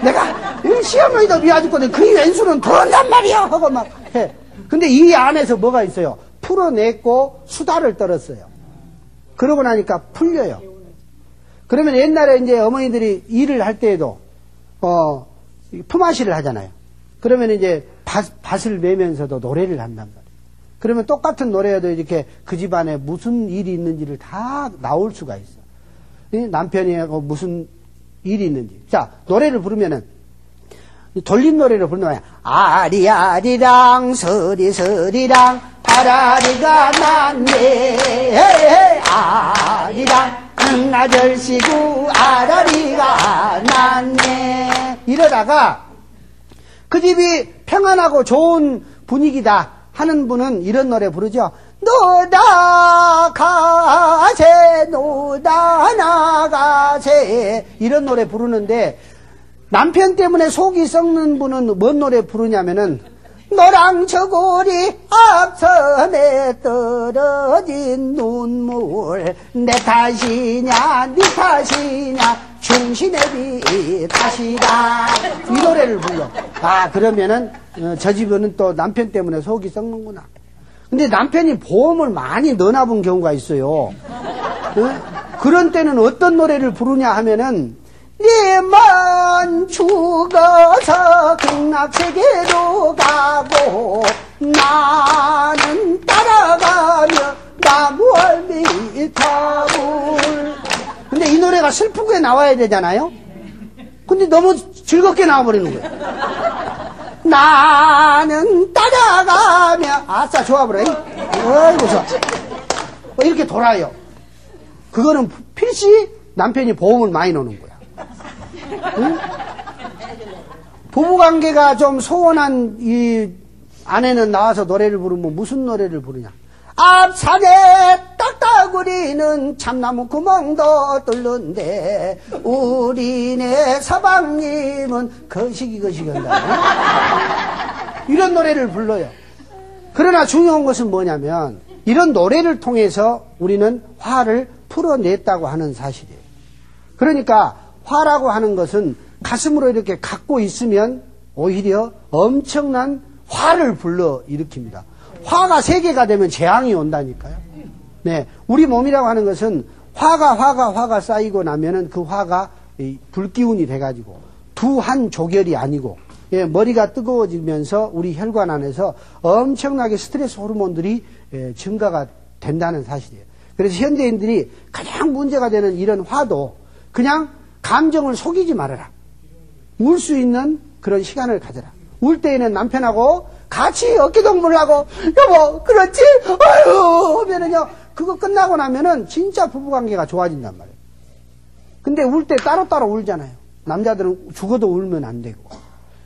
내가 시어머니도 미워죽고 그 왼수는 들어온단 말이야. 하고 막 해. 근데 이 안에서 뭐가 있어요? 풀어냈고 수다를 떨었어요. 그러고 나니까 풀려요. 그러면 옛날에 이제 어머니들이 일을 할 때에도 품앗이를 하잖아요. 그러면 이제 밭을 매면서도 노래를 한단 말이에요. 그러면 똑같은 노래여도 이렇게 그 집안에 무슨 일이 있는지를 다 나올 수가 있어. 남편이 무슨 일이 있는지. 자, 노래를 부르면은 돌림 노래를 부르는 거야. 아리아리랑 서리서리랑 아라리가 났네. 아리랑 아절씨구 아라리가 났네. 이러다가 그 집이 평안하고 좋은 분위기다 하는 분은 이런 노래 부르죠. 노다 가세 노다 나가세 이런 노래 부르는데 남편 때문에 속이 썩는 분은 뭔 노래 부르냐면은 너랑 저고리 앞선에 떨어진 눈물 내 탓이냐 네 탓이냐 중신의 비 탓이다 이 노래를 불러. 아 그러면은 저 집은 또 남편 때문에 속이 썩는구나. 근데 남편이 보험을 많이 넣어놔본 경우가 있어요. 그런 때는 어떤 노래를 부르냐 하면은 네만 죽어서 극락세계로 가고 나는 따라가며 나무월미 타불. 근데 이 노래가 슬프게 나와야 되잖아요. 근데 너무 즐겁게 나와버리는 거예요. 나는 따라가며 아싸 좋아버려. 어이구 좋아. 이렇게 돌아요. 그거는 필시 남편이 보험을 많이 넣는 거야. 응? 부부관계가 좀 소원한 이 아내는 나와서 노래를 부르면 무슨 노래를 부르냐. 앞산에 딱따구리는 참나무 구멍도 뚫는데 우리네 서방님은 거시기 한다. 이런 노래를 불러요. 그러나 중요한 것은 뭐냐면 이런 노래를 통해서 우리는 화를 풀어냈다고 하는 사실이에요. 그러니까 화라고 하는 것은 가슴으로 이렇게 갖고 있으면 오히려 엄청난 화를 불러 일으킵니다. 화가 세개가 되면 재앙이 온다니까요. 네, 우리 몸이라고 하는 것은 화가 쌓이고 나면은 그 화가 불기운이 돼가지고 두 한 조결이 아니고, 예, 머리가 뜨거워지면서 우리 혈관 안에서 엄청나게 스트레스 호르몬들이 증가가 된다는 사실이에요. 그래서 현대인들이 가장 문제가 되는 이런 화도 그냥 감정을 속이지 말아라. 울 수 있는 그런 시간을 가져라. 울 때에는 남편하고 같이 어깨동무를 하고, 여보, 그렇지? 아유, 하면은요, 그거 끝나고 나면은 진짜 부부관계가 좋아진단 말이에요. 근데 울 때 따로따로 울잖아요. 남자들은 죽어도 울면 안 되고.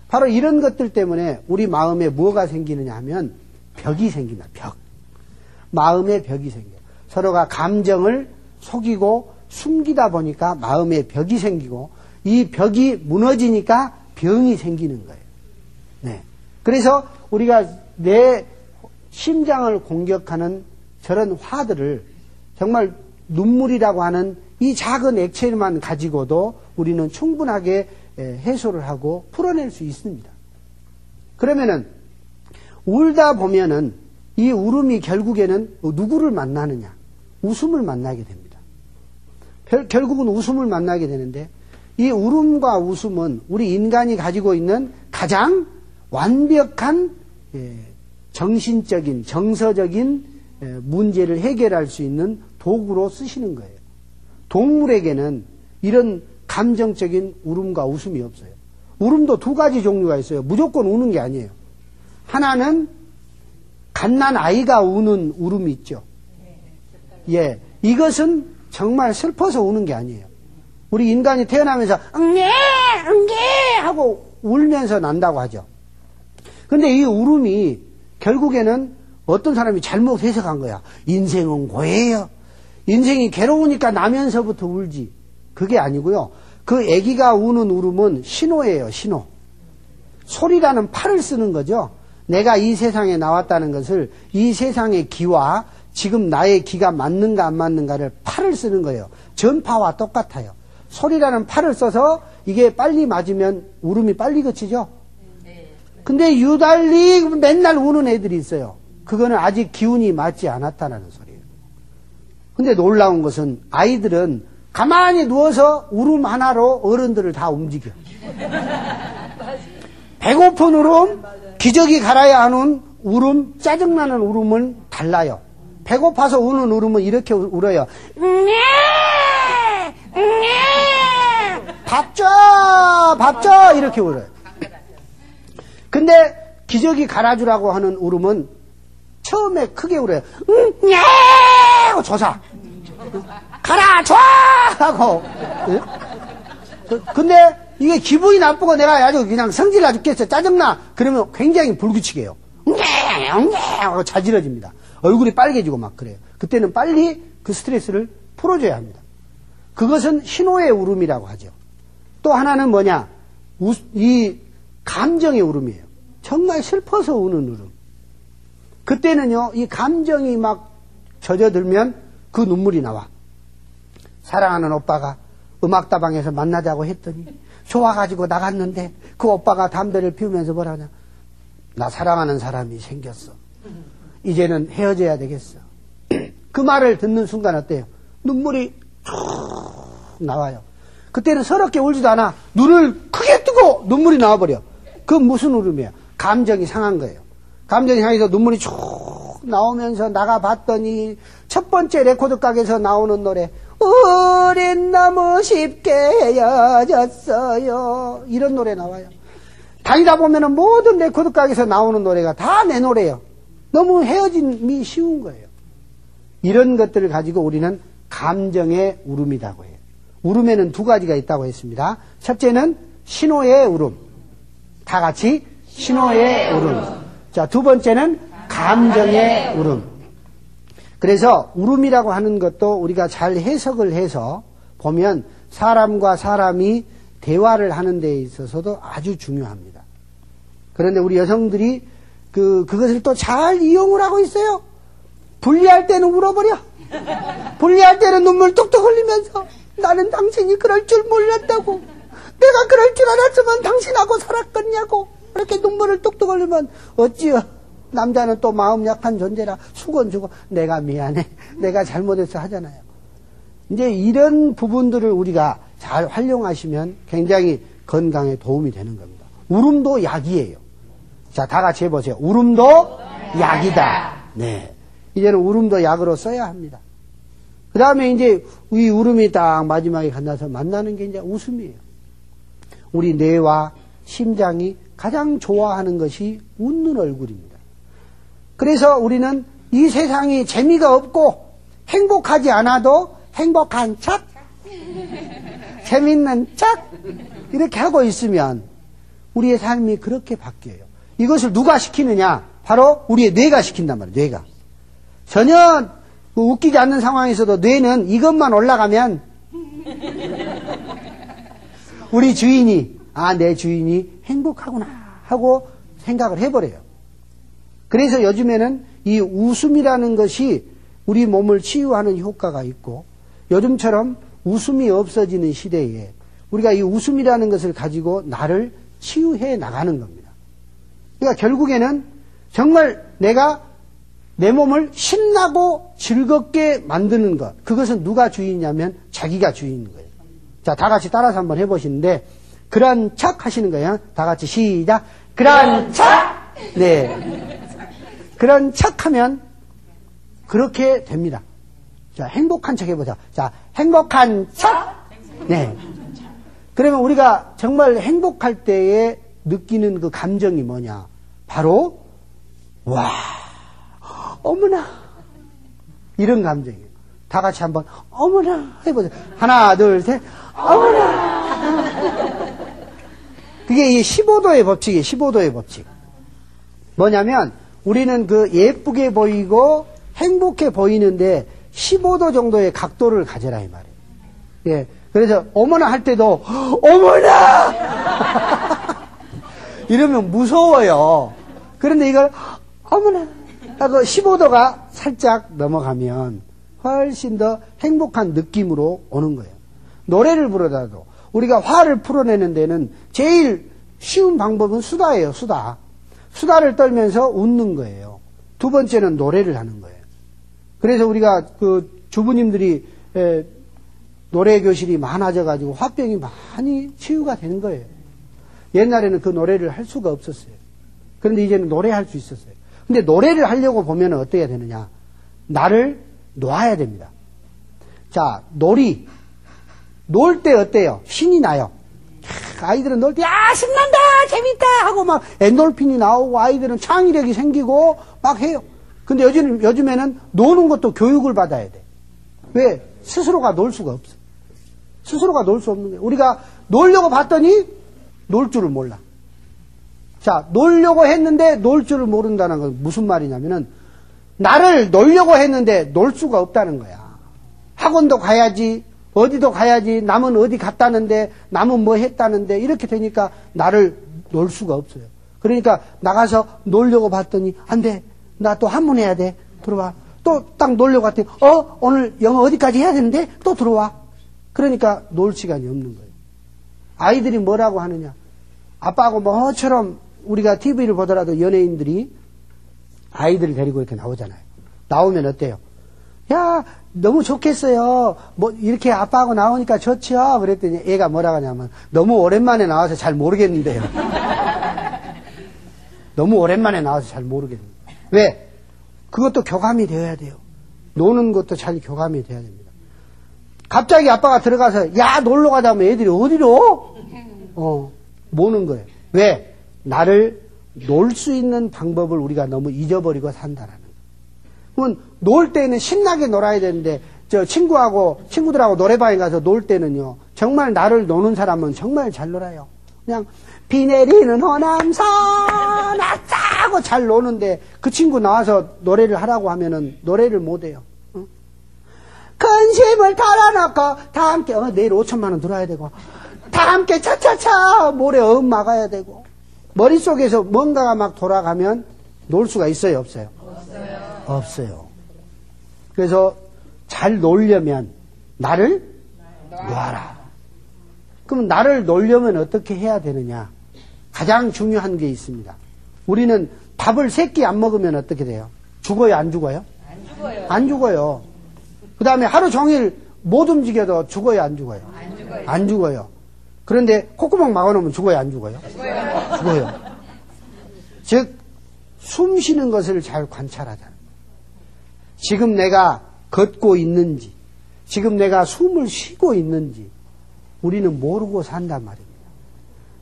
바로 이런 것들 때문에 우리 마음에 뭐가 생기느냐 하면 벽이 생긴다, 벽. 마음에 벽이 생겨요. 서로가 감정을 속이고 숨기다 보니까 마음에 벽이 생기고, 이 벽이 무너지니까 병이 생기는 거예요. 네. 그래서 우리가 내 심장을 공격하는 저런 화들을 정말 눈물이라고 하는 이 작은 액체만 가지고도 우리는 충분하게 해소를 하고 풀어낼 수 있습니다. 그러면은 울다 보면은 이 울음이 결국에는 누구를 만나느냐? 웃음을 만나게 됩니다. 결국은 웃음을 만나게 되는데, 이 울음과 웃음은 우리 인간이 가지고 있는 가장 완벽한 정신적인, 정서적인 문제를 해결할 수 있는 도구로 쓰시는 거예요. 동물에게는 이런 감정적인 울음과 웃음이 없어요. 울음도 두 가지 종류가 있어요. 무조건 우는 게 아니에요. 하나는 갓난 아이가 우는 울음이 있죠. 예, 이것은 정말 슬퍼서 우는 게 아니에요. 우리 인간이 태어나면서 응애 하고 울면서 난다고 하죠. 근데 이 울음이 결국에는 어떤 사람이 잘못 해석한 거야. 인생은 고해요. 인생이 괴로우니까 나면서부터 울지. 그게 아니고요. 그 아기가 우는 울음은 신호예요, 신호. 소리라는 팔을 쓰는 거죠. 내가 이 세상에 나왔다는 것을, 이 세상의 기와 지금 나의 기가 맞는가 안 맞는가를 팔을 쓰는 거예요. 전파와 똑같아요. 소리라는 팔을 써서 이게 빨리 맞으면 울음이 빨리 그치죠. 근데 유달리 맨날 우는 애들이 있어요. 그거는 아직 기운이 맞지 않았다는 소리예요. 근데 놀라운 것은 아이들은 가만히 누워서 울음 하나로 어른들을 다 움직여. 배고픈 울음, 기저귀 갈아야 하는 울음, 짜증나는 울음은 달라요. 배고파서 우는 울음은 이렇게 울어요. 밥 줘! 이렇게 울어요. 근데 기저귀 갈아주라고 하는 울음은 처음에 크게 울어요. 하고 조사. 갈아줘! 하고. 근데 이게 기분이 나쁘고 내가 아주 그냥 성질나 죽겠어. 짜증나. 그러면 굉장히 불규칙해요. 하고 자지러집니다. 얼굴이 빨개지고 막 그래요. 그때는 빨리 그 스트레스를 풀어줘야 합니다. 그것은 신호의 울음이라고 하죠. 또 하나는 뭐냐? 이 감정의 울음이에요. 정말 슬퍼서 우는 울음. 그때는요, 이 감정이 막 젖어들면 그 눈물이 나와. 사랑하는 오빠가 음악다방에서 만나자고 했더니 좋아가지고 나갔는데 그 오빠가 담배를 피우면서 뭐라냐? 나 사랑하는 사람이 생겼어. 이제는 헤어져야 되겠어. 그 말을 듣는 순간 어때요? 눈물이 나와요. 그때는 서럽게 울지도 않아. 눈을 크게 뜨고 눈물이 나와버려. 그 무슨 울음이야? 감정이 상한 거예요. 감정이 상해서 눈물이 쭉 나오면서 나가봤더니 첫 번째 레코드 가게에서 나오는 노래, 우린 너무 쉽게 헤어졌어요. 이런 노래 나와요. 다니다 보면은 모든 레코드 가게에서 나오는 노래가 다 내 노래예요. 너무 헤어짐이 쉬운 거예요. 이런 것들을 가지고 우리는 감정의 울음이라고 해요. 울음에는 두 가지가 있다고 했습니다. 첫째는 신호의 울음. 다 같이 신호의 울음. 자, 두 번째는 감정의 울음. 그래서 울음이라고 하는 것도 우리가 잘 해석을 해서 보면 사람과 사람이 대화를 하는 데 있어서도 아주 중요합니다. 그런데 우리 여성들이 그것을 또 잘 이용을 하고 있어요. 분리할 때는 울어버려. 분리할 때는 눈물 뚝뚝 흘리면서 나는 당신이 그럴 줄 몰랐다고. 내가 그럴 줄 알았으면 당신하고 살았겠냐고. 이렇게 눈물을 뚝뚝 흘리면 어찌요? 남자는 또 마음 약한 존재라 수건 주고 내가 미안해, 내가 잘못해서 하잖아요. 이제 이런 부분들을 우리가 잘 활용하시면 굉장히 건강에 도움이 되는 겁니다. 울음도 약이에요. 자, 다 같이 해보세요. 울음도 약이다. 네. 이제는 울음도 약으로 써야 합니다. 그 다음에 이제 이 울음이 딱 마지막에 만나서 만나는 게 이제 웃음이에요. 우리 뇌와 심장이 가장 좋아하는 것이 웃는 얼굴입니다. 그래서 우리는 이 세상이 재미가 없고 행복하지 않아도 행복한 척, 재밌는 척 이렇게 하고 있으면 우리의 삶이 그렇게 바뀌어요. 이것을 누가 시키느냐? 바로 우리의 뇌가 시킨단 말이에요. 뇌가. 전혀 웃기지 않는 상황에서도 뇌는 이것만 올라가면 우리 주인이 내 주인이 행복하구나 하고 생각을 해버려요. 그래서 요즘에는 이 웃음이라는 것이 우리 몸을 치유하는 효과가 있고 요즘처럼 웃음이 없어지는 시대에 우리가 이 웃음이라는 것을 가지고 나를 치유해 나가는 겁니다. 그러니까 결국에는 정말 내가 내 몸을 신나고 즐겁게 만드는 것, 그것은 누가 주인이냐면 자기가 주인인 거예요. 자, 다 같이 따라서 한번 해보시는데 그런 척 하시는 거예요. 다 같이 시작. 그런 척! 네. 그런 척 하면 그렇게 됩니다. 자, 행복한 척 해보자. 자, 행복한 척! 네. 그러면 우리가 정말 행복할 때에 느끼는 그 감정이 뭐냐? 바로, 와, 어머나. 이런 감정이에요. 다 같이 한번, 어머나. 해보자. 하나, 둘, 셋. 어머나. 그게 이 15도의 법칙이에요. 15도의 법칙. 뭐냐면, 우리는 그 예쁘게 보이고 행복해 보이는데 15도 정도의 각도를 가져라 이 말이에요. 예. 그래서 어머나 할 때도 어머나 이러면 무서워요. 그런데 이걸 어머나 하고 15도가 살짝 넘어가면 훨씬 더 행복한 느낌으로 오는 거예요. 노래를 부르다도 우리가 화를 풀어내는 데는 제일 쉬운 방법은 수다예요. 수다. 수다를 떨면서 웃는 거예요. 두 번째는 노래를 하는 거예요. 그래서 우리가 그 주부님들이 노래 교실이 많아져가지고 화병이 많이 치유가 되는 거예요. 옛날에는 그 노래를 할 수가 없었어요. 그런데 이제는 노래할 수 있었어요. 근데 노래를 하려고 보면 어떻게 해야 되느냐? 나를 놓아야 됩니다. 자, 놀이. 놀 때 어때요? 신이 나요. 아이들은 놀 때, 야, 신난다! 재밌다! 하고 막 엔돌핀이 나오고 아이들은 창의력이 생기고 막 해요. 근데 요즘에는 노는 것도 교육을 받아야 돼. 왜? 스스로가 놀 수가 없어. 스스로가 놀 수 없는 거예요. 우리가 놀려고 봤더니 놀 줄을 몰라. 자, 놀려고 했는데 놀 줄을 모른다는 건 무슨 말이냐면은 나를 놀려고 했는데 놀 수가 없다는 거야. 학원도 가야지, 어디도 가야지, 남은 어디 갔다는데, 남은 뭐 했다는데, 이렇게 되니까 나를 놀 수가 없어요. 그러니까 나가서 놀려고 봤더니, 안 돼. 나 또 한문 해야 돼. 들어와. 또 딱 놀려고 했더니, 오늘 영어 어디까지 해야 되는데? 또 들어와. 그러니까 놀 시간이 없는 거예요. 아이들이 뭐라고 하느냐. 아빠하고 뭐처럼 우리가 TV를 보더라도 연예인들이 아이들을 데리고 이렇게 나오잖아요. 나오면 어때요? 야, 너무 좋겠어요. 뭐, 이렇게 아빠하고 나오니까 좋죠? 그랬더니 애가 뭐라고 하냐면, 너무 오랜만에 나와서 잘 모르겠는데요. 너무 오랜만에 나와서 잘 모르겠는데. 왜? 그것도 교감이 되어야 돼요. 노는 것도 잘 교감이 돼야 됩니다. 갑자기 아빠가 들어가서, 야, 놀러 가자 하면 애들이 어디로? 모는 거예요. 왜? 나를 놀 수 있는 방법을 우리가 너무 잊어버리고 산다라는 거예요. 그러면 놀 때는 신나게 놀아야 되는데 친구들하고 노래방에 가서 놀 때는요 정말 나를 노는 사람은 정말 잘 놀아요. 그냥 비 내리는 호남선 아싸고 잘 노는데 그 친구 나와서 노래를 하라고 하면은 노래를 못해요. 응? 근심을 털어놓고 다 함께 내일 5천만 원 들어야 되고 다 함께 차차차 모래 막아야 되고 머릿속에서 뭔가가 막 돌아가면 놀 수가 있어요 없어요? 없어요. 그래서 잘 놀려면 나를 놓아라. 그럼 나를 놀려면 어떻게 해야 되느냐? 가장 중요한 게 있습니다. 우리는 밥을 3끼 안 먹으면 어떻게 돼요? 죽어요, 안 죽어요? 안 죽어요. 안 죽어요. 그 다음에 하루 종일 못 움직여도 죽어요, 안 죽어요? 안 죽어요. 안 죽어요. 그런데 콧구멍 막아놓으면 죽어요, 안 죽어요? 죽어요. 죽어요. 즉, 숨 쉬는 것을 잘 관찰하자. 지금 내가 걷고 있는지, 지금 내가 숨을 쉬고 있는지, 우리는 모르고 산단 말입니다.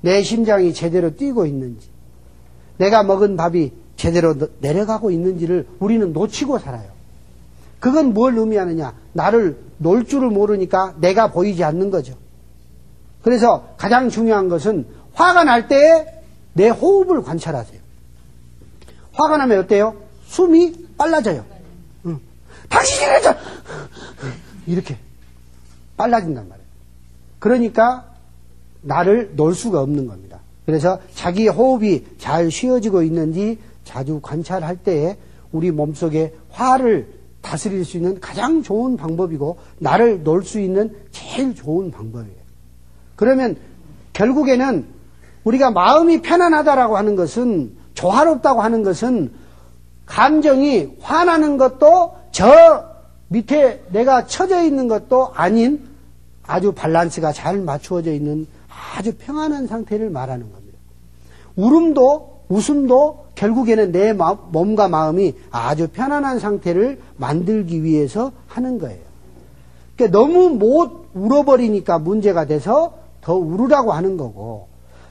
내 심장이 제대로 뛰고 있는지, 내가 먹은 밥이 제대로 내려가고 있는지를 우리는 놓치고 살아요. 그건 뭘 의미하느냐? 나를 놀 줄을 모르니까 내가 보이지 않는 거죠. 그래서 가장 중요한 것은 화가 날 때 내 호흡을 관찰하세요. 화가 나면 어때요? 숨이 빨라져요. 당신이 그랬죠! 이렇게 빨라진단 말이에요. 그러니까 나를 놓을 수가 없는 겁니다. 그래서 자기의 호흡이 잘 쉬어지고 있는지 자주 관찰할 때에 우리 몸속에 화를 다스릴 수 있는 가장 좋은 방법이고 나를 놓을 수 있는 제일 좋은 방법이에요. 그러면 결국에는 우리가 마음이 편안하다라고 하는 것은, 조화롭다고 하는 것은 감정이 화나는 것도 저 밑에 내가 처져 있는 것도 아닌 아주 밸런스가 잘 맞추어져 있는 아주 평안한 상태를 말하는 겁니다. 울음도 웃음도 결국에는 내 몸과 마음이 아주 편안한 상태를 만들기 위해서 하는 거예요. 그러니까 너무 못 울어버리니까 문제가 돼서 더 울으라고 하는 거고,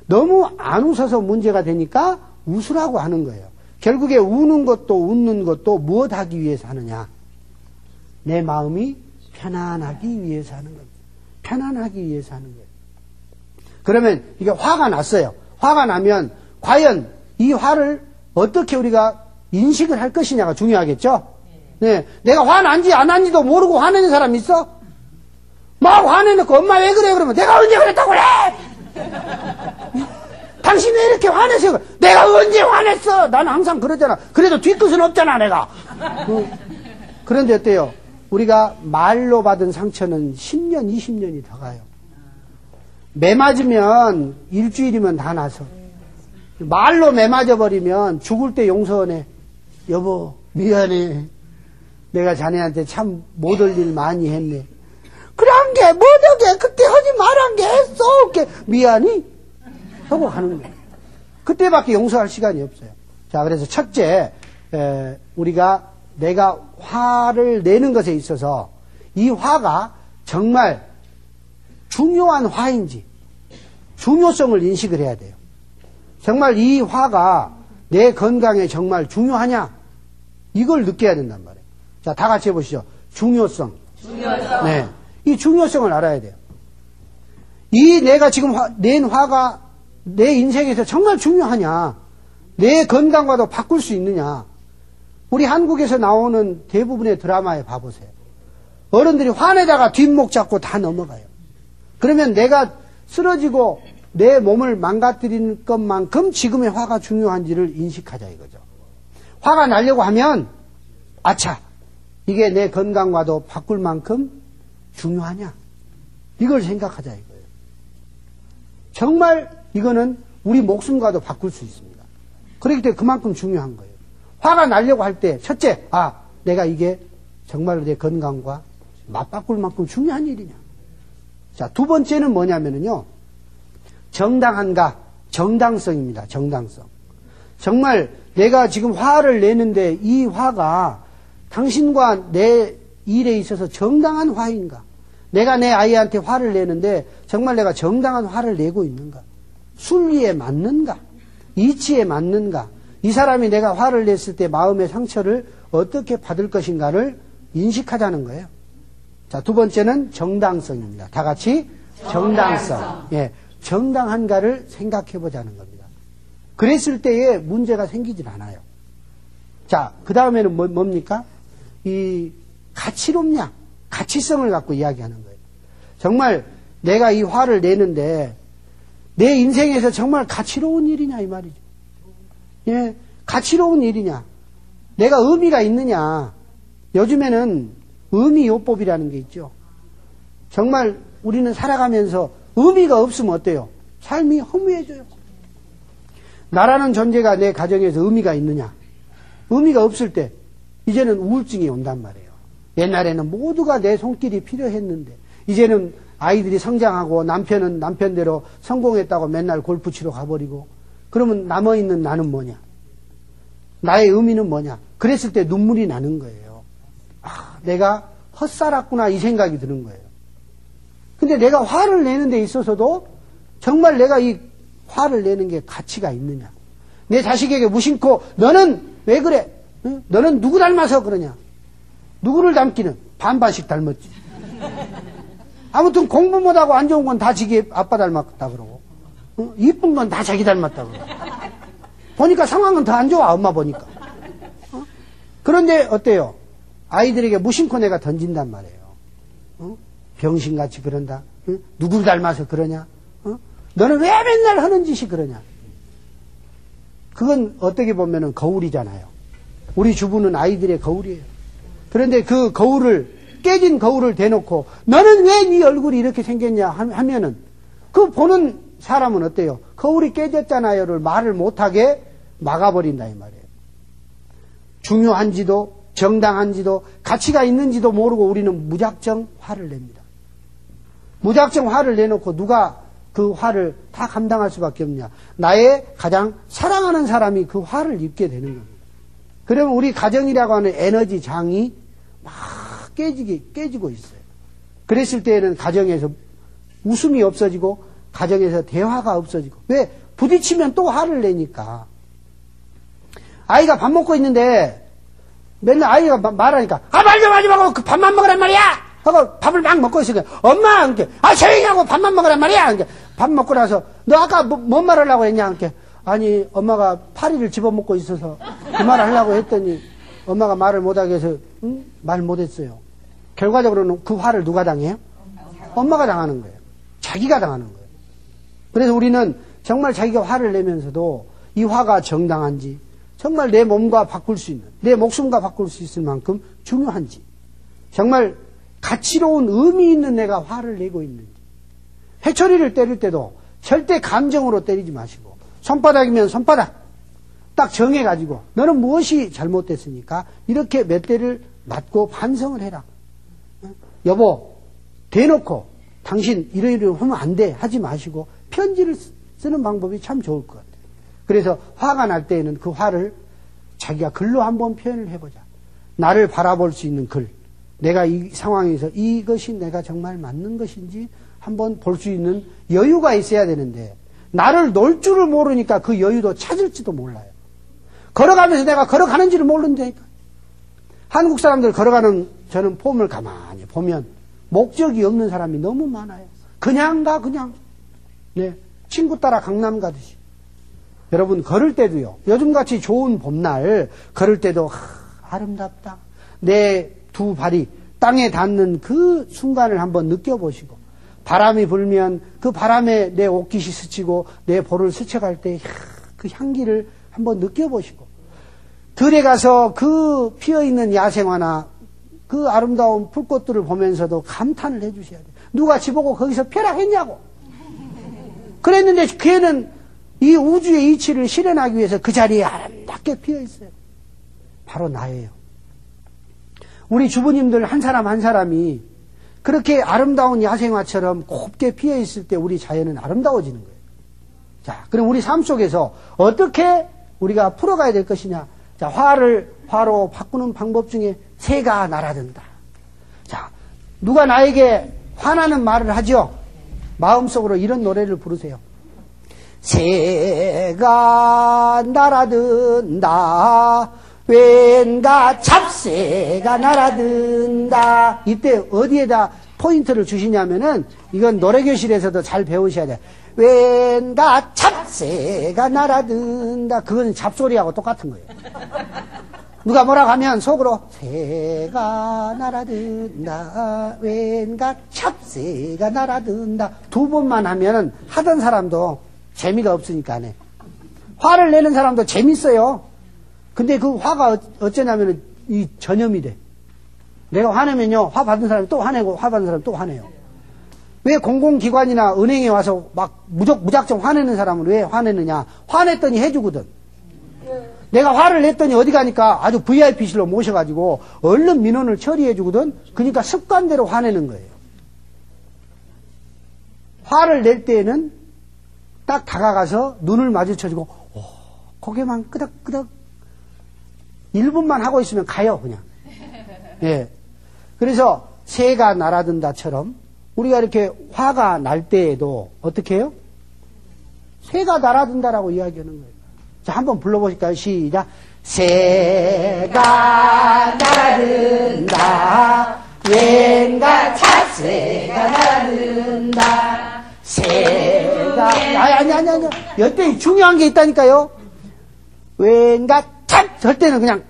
너무 안 웃어서 문제가 되니까 웃으라고 하는 거예요. 결국에 우는 것도 웃는 것도 무엇 하기 위해서 하느냐? 내 마음이 편안하기 위해서 하는 겁니다. 편안하기 위해서 하는 거예요. 그러면 이게 화가 났어요. 화가 나면 과연 이 화를 어떻게 우리가 인식을 할 것이냐가 중요하겠죠? 네. 내가 화난지 안 난지도 모르고 화내는 사람 있어? 막 화내놓고 엄마 왜 그래? 그러면 내가 언제 그랬다고 그래? 당신 왜 이렇게 화내세요? 내가 언제 화냈어? 나는 항상 그러잖아. 그래도 뒤끝은 없잖아, 내가. 그런데 어때요? 우리가 말로 받은 상처는 10년, 20년이 더 가요. 매 맞으면 일주일이면 다 나서. 말로 매 맞아버리면 죽을 때 용서하네. 여보, 미안해. 내가 자네한테 참 못할 일 많이 했네. 그런 게, 뭐냐게, 그때 하지 말한 게 했어. 이렇게, 미안히? 하고 가는 거예요. 그때밖에 용서할 시간이 없어요. 자, 그래서 첫째, 우리가 내가 화를 내는 것에 있어서 이 화가 정말 중요한 화인지, 중요성을 인식을 해야 돼요. 정말 이 화가 내 건강에 정말 중요하냐? 이걸 느껴야 된단 말이에요. 자, 다 같이 해보시죠. 중요성. 중요성. 네. 이 중요성을 알아야 돼요. 이 내가 지금 낸 화가 내 인생에서 정말 중요하냐? 내 건강과도 바꿀 수 있느냐? 우리 한국에서 나오는 대부분의 드라마에 봐보세요. 어른들이 화내다가 뒷목 잡고 다 넘어가요. 그러면 내가 쓰러지고 내 몸을 망가뜨리는 것만큼 지금의 화가 중요한지를 인식하자 이거죠. 화가 나려고 하면 아차, 이게 내 건강과도 바꿀 만큼 중요하냐? 이걸 생각하자 이거예요. 정말 이거는 우리 목숨과도 바꿀 수 있습니다. 그렇기 때문에 그만큼 중요한 거예요. 화가 나려고 할 때 첫째, 내가 이게 정말로 내 건강과 맞바꿀 만큼 중요한 일이냐. 자, 두 번째는 뭐냐면요. 정당한가? 정당성입니다. 정당성. 정말 내가 지금 화를 내는데 이 화가 당신과 내 일에 있어서 정당한 화인가? 내가 내 아이한테 화를 내는데 정말 내가 정당한 화를 내고 있는가? 순리에 맞는가? 이치에 맞는가? 이 사람이 내가 화를 냈을 때 마음의 상처를 어떻게 받을 것인가를 인식하자는 거예요. 자, 두 번째는 정당성입니다. 다 같이 정당성. 예, 정당한가를 생각해 보자는 겁니다. 그랬을 때에 문제가 생기질 않아요. 자, 그 다음에는 뭡니까? 이 가치롭냐? 가치성을 갖고 이야기하는 거예요. 정말 내가 이 화를 내는데 내 인생에서 정말 가치로운 일이냐 이 말이죠. 예, 가치로운 일이냐. 내가 의미가 있느냐. 요즘에는 의미요법이라는 게 있죠. 정말 우리는 살아가면서 의미가 없으면 어때요? 삶이 허무해져요. 나라는 존재가 내 가정에서 의미가 있느냐? 의미가 없을 때 이제는 우울증이 온단 말이에요. 옛날에는 모두가 내 손길이 필요했는데 이제는 아이들이 성장하고 남편은 남편대로 성공했다고 맨날 골프 치러 가버리고 그러면 남아있는 나는 뭐냐? 나의 의미는 뭐냐? 그랬을 때 눈물이 나는 거예요. 아, 내가 헛살았구나 이 생각이 드는 거예요. 근데 내가 화를 내는 데 있어서도 정말 내가 이 화를 내는 게 가치가 있느냐? 내 자식에게 무심코 너는 왜 그래? 응? 너는 누구 닮아서 그러냐? 누구를 닮기는? 반반씩 닮았지. 아무튼 공부 못하고 안 좋은 건 다 지기 아빠 닮았다 그러고 응? 이쁜 건 다 자기 닮았다 그러고 보니까 상황은 더 안 좋아 엄마 보니까. 어? 그런데 어때요? 아이들에게 무심코 내가 던진단 말이에요. 어? 병신같이 그런다. 응? 누구를 닮아서 그러냐? 어? 너는 왜 맨날 하는 짓이 그러냐? 그건 어떻게 보면은 거울이잖아요. 우리 주부는 아이들의 거울이에요. 그런데 그 거울을 깨진 거울을 대놓고 너는 왜 네 얼굴이 이렇게 생겼냐 하면은 그 보는 사람은 어때요? 거울이 깨졌잖아요를 말을 못하게 막아버린다 이 말이에요. 중요한지도 정당한지도 가치가 있는지도 모르고 우리는 무작정 화를 냅니다. 무작정 화를 내놓고 누가 그 화를 다 감당할 수밖에 없냐. 나의 가장 사랑하는 사람이 그 화를 입게 되는 겁니다. 그러면 우리 가정이라고 하는 에너지 장이 막 깨지고 있어요. 그랬을 때에는 가정에서 웃음이 없어지고 가정에서 대화가 없어지고 왜? 부딪히면 또 화를 내니까. 아이가 밥 먹고 있는데 맨날 아이가 말하니까 말 좀 하지 말고 그 밥만 먹으란 말이야 하고 밥을 막 먹고 있으니까 엄마 이렇게 조용히 하고 밥만 먹으란 말이야 이렇게 밥 먹고 나서 너 아까 뭔 말 하려고 했냐 이렇게 아니 엄마가 파리를 집어먹고 있어서 그 말을 하려고 했더니 엄마가 말을 못하게 해서 말 못했어요. 결과적으로는 그 화를 누가 당해요? 엄마가 당하는 거예요. 자기가 당하는 거예요. 그래서 우리는 정말 자기가 화를 내면서도 이 화가 정당한지 정말 내 몸과 바꿀 수 있는 내 목숨과 바꿀 수 있을 만큼 중요한지 정말 가치로운 의미 있는 내가 화를 내고 있는지 회초리를 때릴 때도 절대 감정으로 때리지 마시고 손바닥이면 손바닥 딱 정해가지고 너는 무엇이 잘못됐으니까 이렇게 몇 대를 맞고 반성을 해라. 여보 대놓고 당신 이러이러 하면 안 돼 하지 마시고 편지를 쓰는 방법이 참 좋을 것 같아요. 그래서 화가 날 때에는 그 화를 자기가 글로 한번 표현을 해보자. 나를 바라볼 수 있는 글. 내가 이 상황에서 이것이 내가 정말 맞는 것인지 한번 볼 수 있는 여유가 있어야 되는데 나를 놓을 줄을 모르니까 그 여유도 찾을지도 몰라요. 걸어가면서 내가 걸어가는지를 모른다니까. 한국 사람들 걸어가는 저는 폼을 가만히 보면 목적이 없는 사람이 너무 많아요. 그냥 가 그냥. 네, 친구 따라 강남 가듯이. 여러분 걸을 때도요. 요즘같이 좋은 봄날 걸을 때도 아름답다. 내 두 발이 땅에 닿는 그 순간을 한번 느껴보시고 바람이 불면 그 바람에 내 옷깃이 스치고 내 볼을 스쳐갈 때 그 향기를 한번 느껴보시고 들에 가서 그 피어있는 야생화나 그 아름다운 풀꽃들을 보면서도 감탄을 해주셔야 돼요. 누가 지보고 거기서 펴라 했냐고. 그랬는데 걔는 이 우주의 이치를 실현하기 위해서 그 자리에 아름답게 피어있어요. 바로 나예요. 우리 주부님들 한 사람 한 사람이 그렇게 아름다운 야생화처럼 곱게 피어있을 때 우리 자연은 아름다워지는 거예요. 자, 그럼 우리 삶 속에서 어떻게 우리가 풀어가야 될 것이냐. 자, 화를 화로 바꾸는 방법 중에 새가 날아든다. 자, 누가 나에게 화나는 말을 하죠? 마음속으로 이런 노래를 부르세요. 새가 날아든다. 왠가 잡새가 날아든다. 이때 어디에다 포인트를 주시냐면은 이건 노래교실에서도 잘 배우셔야 돼요. 왠가 잡새가 날아든다. 그건 잡소리하고 똑같은 거예요. 누가 뭐라고 하면 속으로 새가 날아든다. 왠가 잡새가 날아든다. 두 번만 하면은 하던 사람도 재미가 없으니까 안 해. 화를 내는 사람도 재밌어요. 근데 그 화가 어쩌냐면은 이 전염이 돼. 내가 화내면요, 화 받은 사람이 또 화내고, 화 받은 사람이 또 화내요. 왜 공공기관이나 은행에 와서 막 무작정 화내는 사람은 왜 화내느냐? 화냈더니 해주거든. 내가 화를 냈더니 어디 가니까 아주 VIP실로 모셔가지고 얼른 민원을 처리해주거든. 그러니까 습관대로 화내는 거예요. 화를 낼 때에는 딱 다가가서 눈을 마주쳐주고 고개만 끄덕끄덕 1분만 하고 있으면 가요 그냥. 예. 그래서 새가 날아든다처럼 우리가 이렇게 화가 날 때에도 어떻게 해요? 새가 날아든다라고 이야기하는 거예요. 자, 한번 불러보실까요? 시작. 새가 날아든다. 왠가 찻새가 날아든다. 새가 아니. 여태 중요한 게 있다니까요. 왠가 찻 할 때는 그냥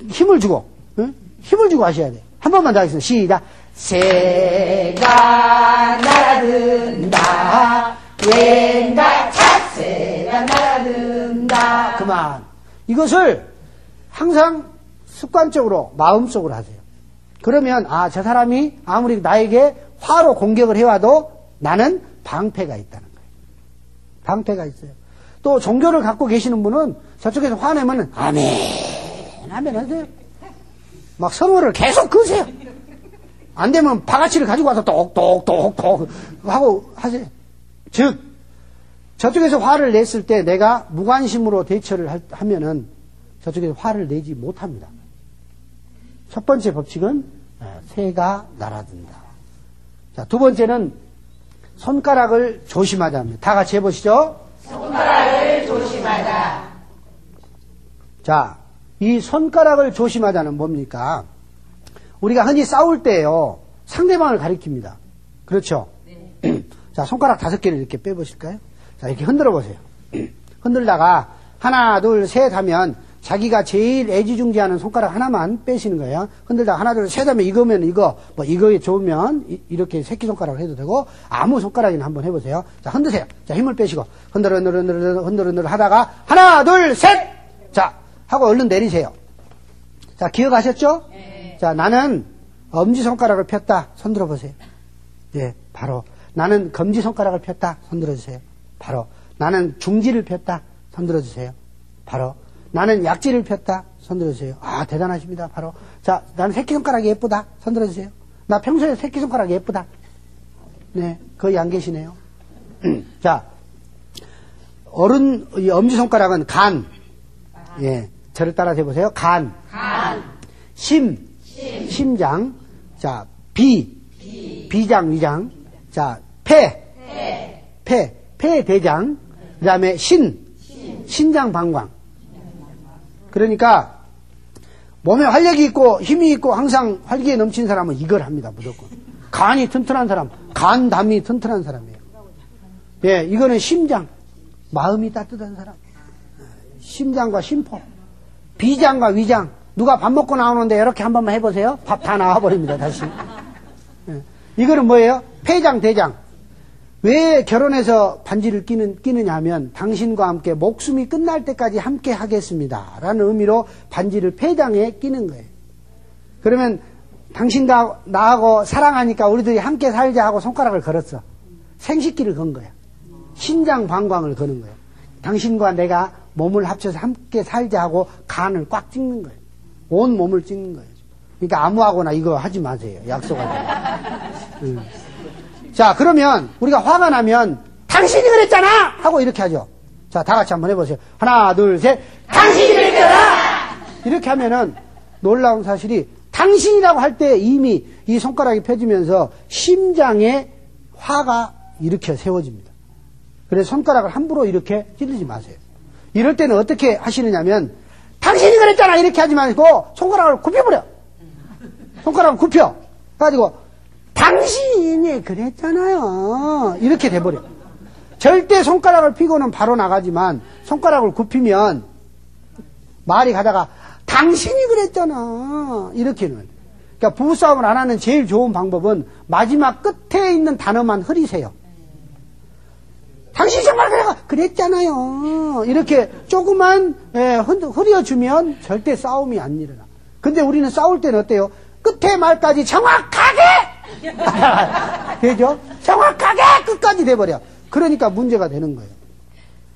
힘을 주고 응? 힘을 주고 하셔야 돼. 한 번만 더 하겠습니다. 시작. 새가 날아든다. 왠가 찻새가 날아든다. 그만. 이것을 항상 습관적으로 마음속으로 하세요. 그러면 저 사람이 아무리 나에게 화로 공격을 해와도 나는 방패가 있다는 거예요. 방패가 있어요. 또 종교를 갖고 계시는 분은 저쪽에서 화내면 아멘 하세요. 막 성호를 계속 그으세요. 안 되면 바가지를 가지고 와서 똑똑똑똑 하고 하세요. 즉 저쪽에서 화를 냈을 때 내가 무관심으로 대처를 하면은 저쪽에서 화를 내지 못합니다. 첫 번째 법칙은 새가 날아든다. 자, 두 번째는 손가락을 조심하자 합니다. 다 같이 해보시죠. 손가락을 조심하자. 자, 이 손가락을 조심하자는 뭡니까? 우리가 흔히 싸울 때요, 상대방을 가리킵니다. 그렇죠? 네. 자, 손가락 5개를 이렇게 빼보실까요? 자, 이렇게 흔들어 보세요. 흔들다가 하나, 둘, 셋 하면 자기가 제일 애지중지하는 손가락 하나만 빼시는 거예요. 흔들다가 하나, 둘, 셋 하면 이거면 이거, 이거에 좋으면 이렇게 새끼손가락을 해도 되고 아무 손가락이나 한번 해보세요. 자, 흔드세요. 자, 힘을 빼시고 흔들흔들 하다가 하나, 둘, 셋! 자, 하고 얼른 내리세요. 자, 기억하셨죠? 네. 자, 나는 엄지손가락을 폈다. 손 들어보세요. 예, 바로. 나는 검지손가락을 폈다. 손 들어주세요. 바로. 나는 중지를 폈다. 손 들어주세요. 바로. 나는 약지를 폈다. 손 들어주세요. 대단하십니다. 바로. 자, 나는 새끼손가락이 예쁘다. 손 들어주세요. 나 평소에 새끼손가락이 예쁘다. 네, 거의 안 계시네요. 자, 이 엄지손가락은 간. 예, 저를 따라서 해보세요. 간. 심장. 자, 비장, 위장. 자, 폐, 대장. 그 다음에 신장, 방광. 그러니까 몸에 활력이 있고 힘이 있고 항상 활기에 넘치는 사람은 이걸 합니다. 무조건. 간이 튼튼한 사람, 간담이 튼튼한 사람이에요. 예, 이거는 심장, 마음이 따뜻한 사람. 심장과 심포. 비장과 위장. 누가 밥 먹고 나오는데 이렇게 한 번만 해보세요. 밥 다 나와버립니다. 다시. 예. 이거는 뭐예요? 폐장, 대장. 왜 결혼해서 반지를 끼느냐 하면 당신과 함께 목숨이 끝날 때까지 함께 하겠습니다. 라는 의미로 반지를 폐장에 끼는 거예요. 그러면 당신과 나하고 사랑하니까 우리들이 함께 살자 하고 손가락을 걸었어. 생식기를 건 거야. 신장 방광을 거는 거예요. 당신과 내가 몸을 합쳐서 함께 살자 하고 간을 꽉 찍는 거예요. 온 몸을 찍는 거예요. 그러니까 아무하고나 이거 하지 마세요. 약속하세요. 자, 그러면 우리가 화가 나면 당신이 그랬잖아! 하고 이렇게 하죠. 자, 다 같이 한번 해보세요. 하나, 둘, 셋. 당신이 그랬잖아! 이렇게 하면은 놀라운 사실이 당신이라고 할 때 이미 이 손가락이 펴지면서 심장에 화가 일으켜 세워집니다. 그래서 손가락을 함부로 이렇게 찌르지 마세요. 이럴 때는 어떻게 하시느냐면 당신이 그랬잖아! 이렇게 하지 말고 손가락을 굽혀버려. 손가락을 굽혀. 가지고 당신이 그랬잖아요. 이렇게 돼버려. 절대 손가락을 펴고는 바로 나가지만 손가락을 굽히면 말이 가다가 당신이 그랬잖아. 이렇게는. 그러니까 부부싸움을 안 하는 제일 좋은 방법은 마지막 끝에 있는 단어만 흐리세요. 당신이 정말 그랬잖아요. 이렇게 조금만 흐려주면 절대 싸움이 안 일어나. 근데 우리는 싸울 때는 어때요? 끝에 말까지 정확하게 되죠? 정확하게 끝까지 돼버려. 그러니까 문제가 되는 거예요.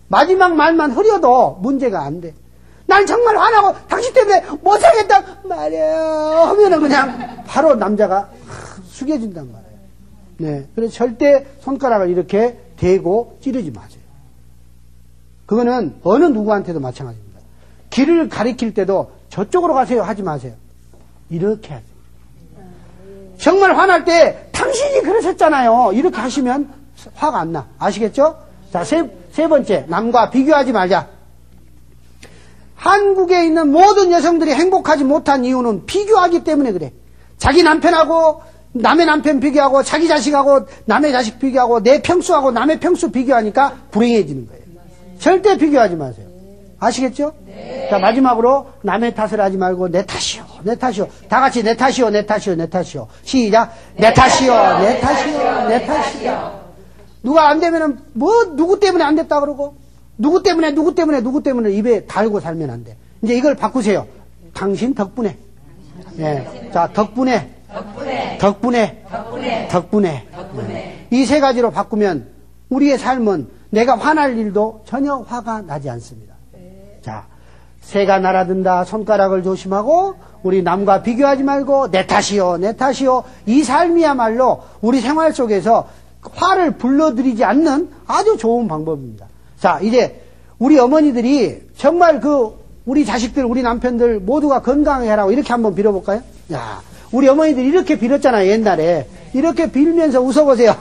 마지막 말만 흐려도 문제가 안 돼. 난 정말 화나고 당신 때문에 못 살겠다 말이야 하면은 그냥 바로 남자가 숙여진단 말이에요. 네, 그래서 절대 손가락을 이렇게 대고 찌르지 마세요. 그거는 어느 누구한테도 마찬가지입니다. 길을 가리킬 때도 저쪽으로 가세요 하지 마세요. 이렇게 하세요. 정말 화날 때 당신이 그러셨잖아요. 이렇게 하시면 화가 안 나. 아시겠죠? 자, 세 번째, 남과 비교하지 말자. 한국에 있는 모든 여성들이 행복하지 못한 이유는 비교하기 때문에 그래. 자기 남편하고 남의 남편 비교하고 자기 자식하고 남의 자식 비교하고 내 평수하고 남의 평수 비교하니까 불행해지는 거예요. 절대 비교하지 마세요. 아시겠죠? 네. 자, 마지막으로 남의 탓을 하지 말고 내 탓이요, 내 탓이요. 다 같이 내 탓이요, 내 탓이요, 내 탓이요. 시작. 내 탓이요, 내 탓이요, 내 탓이요. 누가 안 되면은 누구 때문에 안 됐다 그러고 누구 때문에 입에 달고 살면 안 돼. 이제 이걸 바꾸세요. 당신 덕분에. 네. 자, 덕분에. 이 세 가지로 바꾸면 우리의 삶은 내가 화날 일도 전혀 화가 나지 않습니다. 자, 새가 날아든다. 손가락을 조심하고 우리 남과 비교하지 말고 내 탓이요, 내 탓이요. 이 삶이야말로 우리 생활 속에서 화를 불러들이지 않는 아주 좋은 방법입니다. 자, 이제 우리 어머니들이 정말 우리 자식들, 우리 남편들 모두가 건강하게 하라고 이렇게 한번 빌어볼까요? 야, 우리 어머니들이 이렇게 빌었잖아요, 옛날에. 이렇게 빌면서 웃어보세요.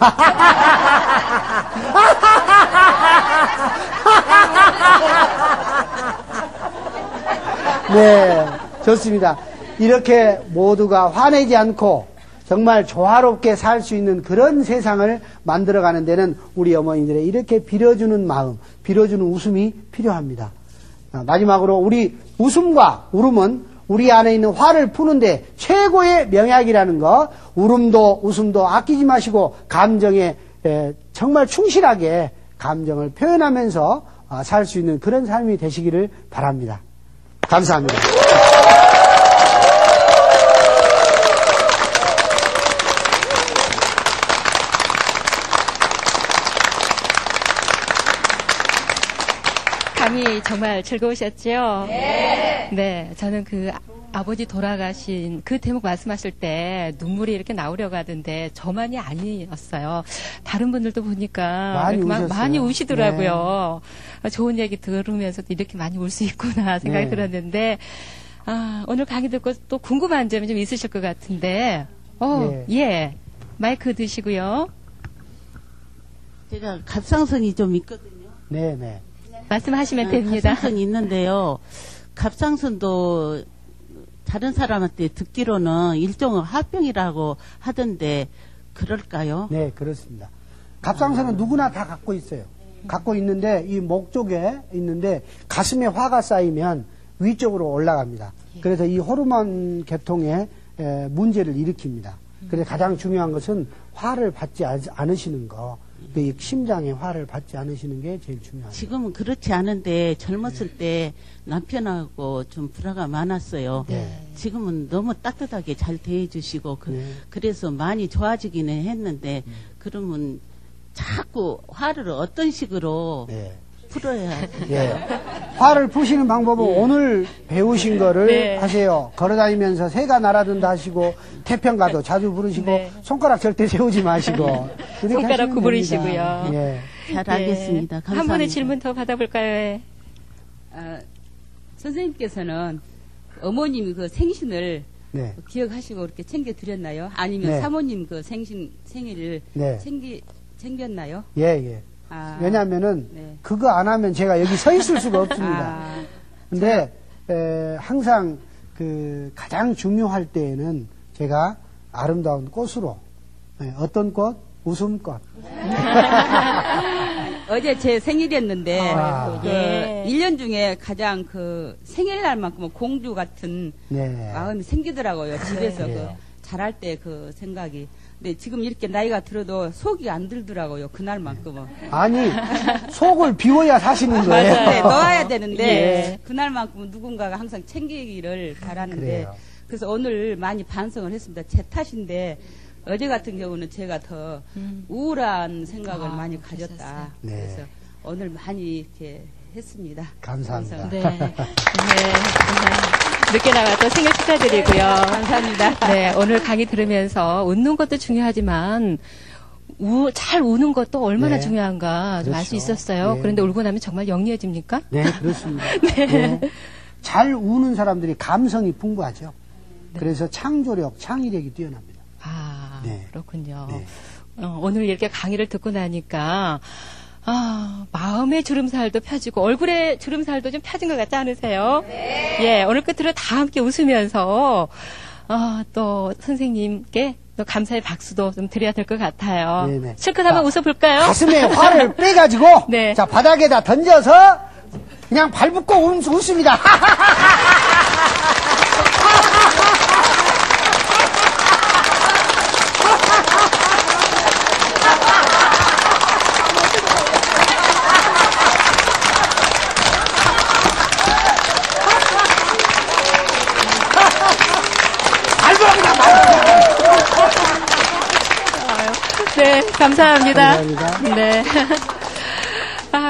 네, 좋습니다. 이렇게 모두가 화내지 않고 정말 조화롭게 살 수 있는 그런 세상을 만들어가는 데는 우리 어머니들의 이렇게 빌어주는 마음, 빌어주는 웃음이 필요합니다. 마지막으로 우리 웃음과 울음은 우리 안에 있는 화를 푸는데 최고의 명약이라는 거, 울음도 웃음도 아끼지 마시고 감정에 정말 충실하게 감정을 표현하면서 살 수 있는 그런 삶이 되시기를 바랍니다. 감사합니다. 강의 정말 즐거우셨죠? 네. 네, 저는 아버지 돌아가신 그 대목 말씀하실 때 눈물이 이렇게 나오려고 하던데 저만이 아니었어요. 다른 분들도 보니까 많이 우시더라고요. 네. 좋은 얘기 들으면서도 이렇게 많이 울 수 있구나 생각이 들었는데 오늘 강의 듣고 또 궁금한 점이 좀 있으실 것 같은데 예, 마이크 드시고요. 제가 갑상선이 좀 있거든요. 네. 말씀하시면 됩니다. 갑상선이 있는데요. 갑상선도 다른 사람한테 듣기로는 일종의 화병이라고 하던데 그럴까요? 네, 그렇습니다. 갑상선은 누구나 다 갖고 있어요. 갖고 있는데 이 목 쪽에 있는데 가슴에 화가 쌓이면 위쪽으로 올라갑니다. 그래서 이 호르몬 계통에 문제를 일으킵니다. 그래서 가장 중요한 것은 화를 받지 않으시는 거. 그 심장에 화를 받지 않으시는 게 제일 중요합니다. 지금은 그렇지 않은데 젊었을 때 남편하고 좀 불화가 많았어요. 지금은 너무 따뜻하게 잘 대해주시고 그래서 많이 좋아지기는 했는데 그러면 자꾸 화를 어떤 식으로 풀어야 돼요? 화를 푸시는 방법은 오늘 배우신 거를 하세요. 걸어다니면서 새가 날아든다 하시고 태평가도 자주 부르시고 손가락 절대 세우지 마시고 손가락 구부리시고요. 잘 알겠습니다. 감사합니다. 한 분의 질문 더 받아볼까요? 선생님께서는 어머님 그 생신을 기억하시고 이렇게 챙겨드렸나요? 아니면 사모님 그 생일을 챙겼나요? 예. 왜냐하면은 그거 안 하면 제가 여기 서 있을 수가 없습니다. 근데 항상 가장 중요할 때에는 제가 아름다운 꽃으로 어떤 꽃? 웃음꽃. 어제 제 생일이었는데 1년 중에 가장 생일날만큼은 공주 같은 마음이 생기더라고요. 집에서 잘할 때 생각이. 근데 지금 이렇게 나이가 들어도 속이 안 들더라고요. 그날만큼은. 아니, 속을 비워야 사시는 거예요. 맞아요. 넣어야 되는데 그날만큼은 누군가가 항상 챙기기를 바라는데 그래서 오늘 많이 반성을 했습니다. 제 탓인데 어제 같은 경우는 제가 더 우울한 생각을 많이 가졌다. 네. 그래서 오늘 많이 이렇게 했습니다. 감사합니다. 네. 네. 늦게 나와서 생일 축하드리고요. 감사합니다. 네. 오늘 강의 들으면서 웃는 것도 중요하지만 잘 우는 것도 얼마나 네. 중요한가 좀 알 수 그렇죠. 있었어요. 네. 그런데 울고 나면 정말 영리해집니까? 네, 그렇습니다. 네. 잘 우는 사람들이 감성이 풍부하죠. 그래서 창조력, 창의력이 뛰어납니다. 아, 네. 그렇군요. 네. 오늘 이렇게 강의를 듣고 나니까 마음의 주름살도 펴지고 얼굴의 주름살도 좀 펴진 것 같지 않으세요? 네. 예, 오늘 끝으로 다 함께 웃으면서 또 선생님께 또 감사의 박수도 좀 드려야 될 것 같아요. 네네. 실컷 한번 웃어볼까요? 가슴에 화를 빼가지고 네. 자 바닥에다 던져서 그냥 발붙고 웃습니다. 네, 감사합니다. 감사합니다. 네.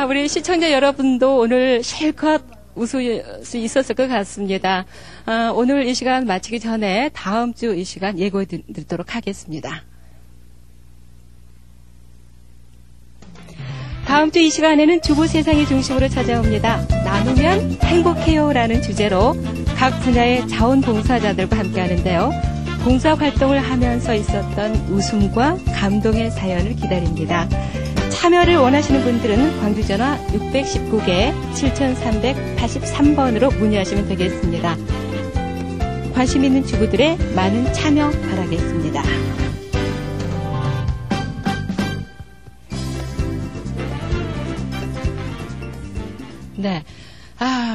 우리 시청자 여러분도 오늘 실컷 웃을 수 있었을 것 같습니다. 오늘 이 시간 마치기 전에 다음 주 이 시간 예고해 드리도록 하겠습니다. 다음 주 이 시간에는 주부 세상의 중심으로 찾아옵니다. 나누면 행복해요라는 주제로 각 분야의 자원봉사자들과 함께 하는데요. 봉사활동을 하면서 있었던 웃음과 감동의 사연을 기다립니다. 참여를 원하시는 분들은 광주전화 619개 7383번으로 문의하시면 되겠습니다. 관심 있는 주부들의 많은 참여 바라겠습니다. 네.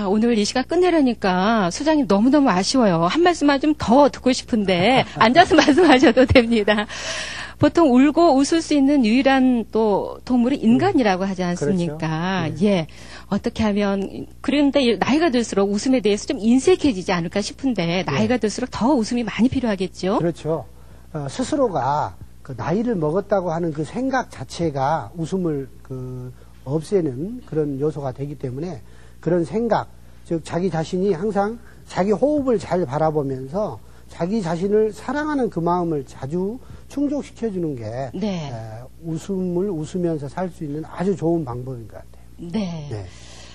오늘 이 시간 끝내려니까 소장님 너무너무 아쉬워요. 한 말씀만 좀 더 듣고 싶은데 앉아서 말씀하셔도 됩니다. 보통 울고 웃을 수 있는 유일한 또 동물이 인간이라고 하지 않습니까? 그렇죠. 예. 어떻게 하면 그런데 나이가 들수록 웃음에 대해서 좀 인색해지지 않을까 싶은데 나이가 들수록 더 웃음이 많이 필요하겠죠? 그렇죠. 스스로가 그 나이를 먹었다고 하는 그 생각 자체가 웃음을 없애는 그런 요소가 되기 때문에 그런 생각, 즉 자기 자신이 항상 자기 호흡을 잘 바라보면서 자기 자신을 사랑하는 그 마음을 자주 충족시켜주는 게 네. 웃음을 웃으면서 살 수 있는 아주 좋은 방법인 것 같아요. 네. 네.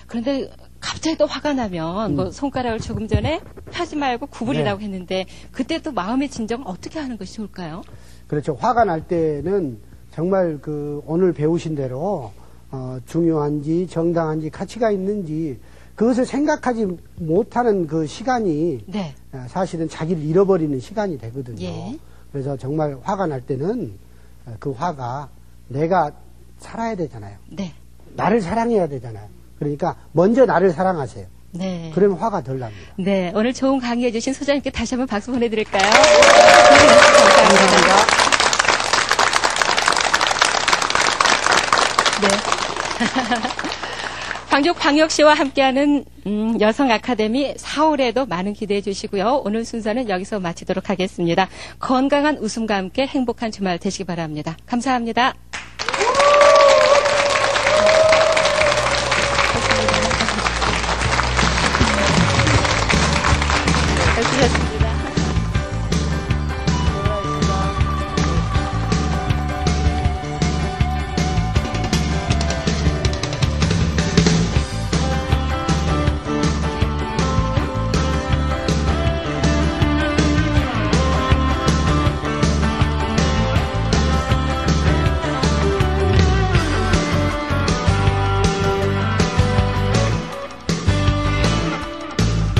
그런데 갑자기 또 화가 나면 뭐 손가락을 조금 전에 펴지 말고 구부리라고 네. 했는데 그때 또 마음의 진정을 어떻게 하는 것이 좋을까요? 그렇죠. 화가 날 때는 정말 오늘 배우신 대로 중요한지 정당한지 가치가 있는지 그것을 생각하지 못하는 그 시간이 네. 사실은 자기를 잃어버리는 시간이 되거든요. 예. 그래서 정말 화가 날 때는 그 화가 내가 살아야 되잖아요. 네. 나를 사랑해야 되잖아요. 그러니까 먼저 나를 사랑하세요. 네. 그러면 화가 덜 납니다. 네. 오늘 좋은 강의해 주신 소장님께 다시 한번 박수 보내드릴까요? 감사합니다. 네. 광주광역시와 함께하는 여성 아카데미 4월에도 많은 기대해 주시고요. 오늘 순서는 여기서 마치도록 하겠습니다. 건강한 웃음과 함께 행복한 주말 되시기 바랍니다. 감사합니다. 잘 쓰셨습니다.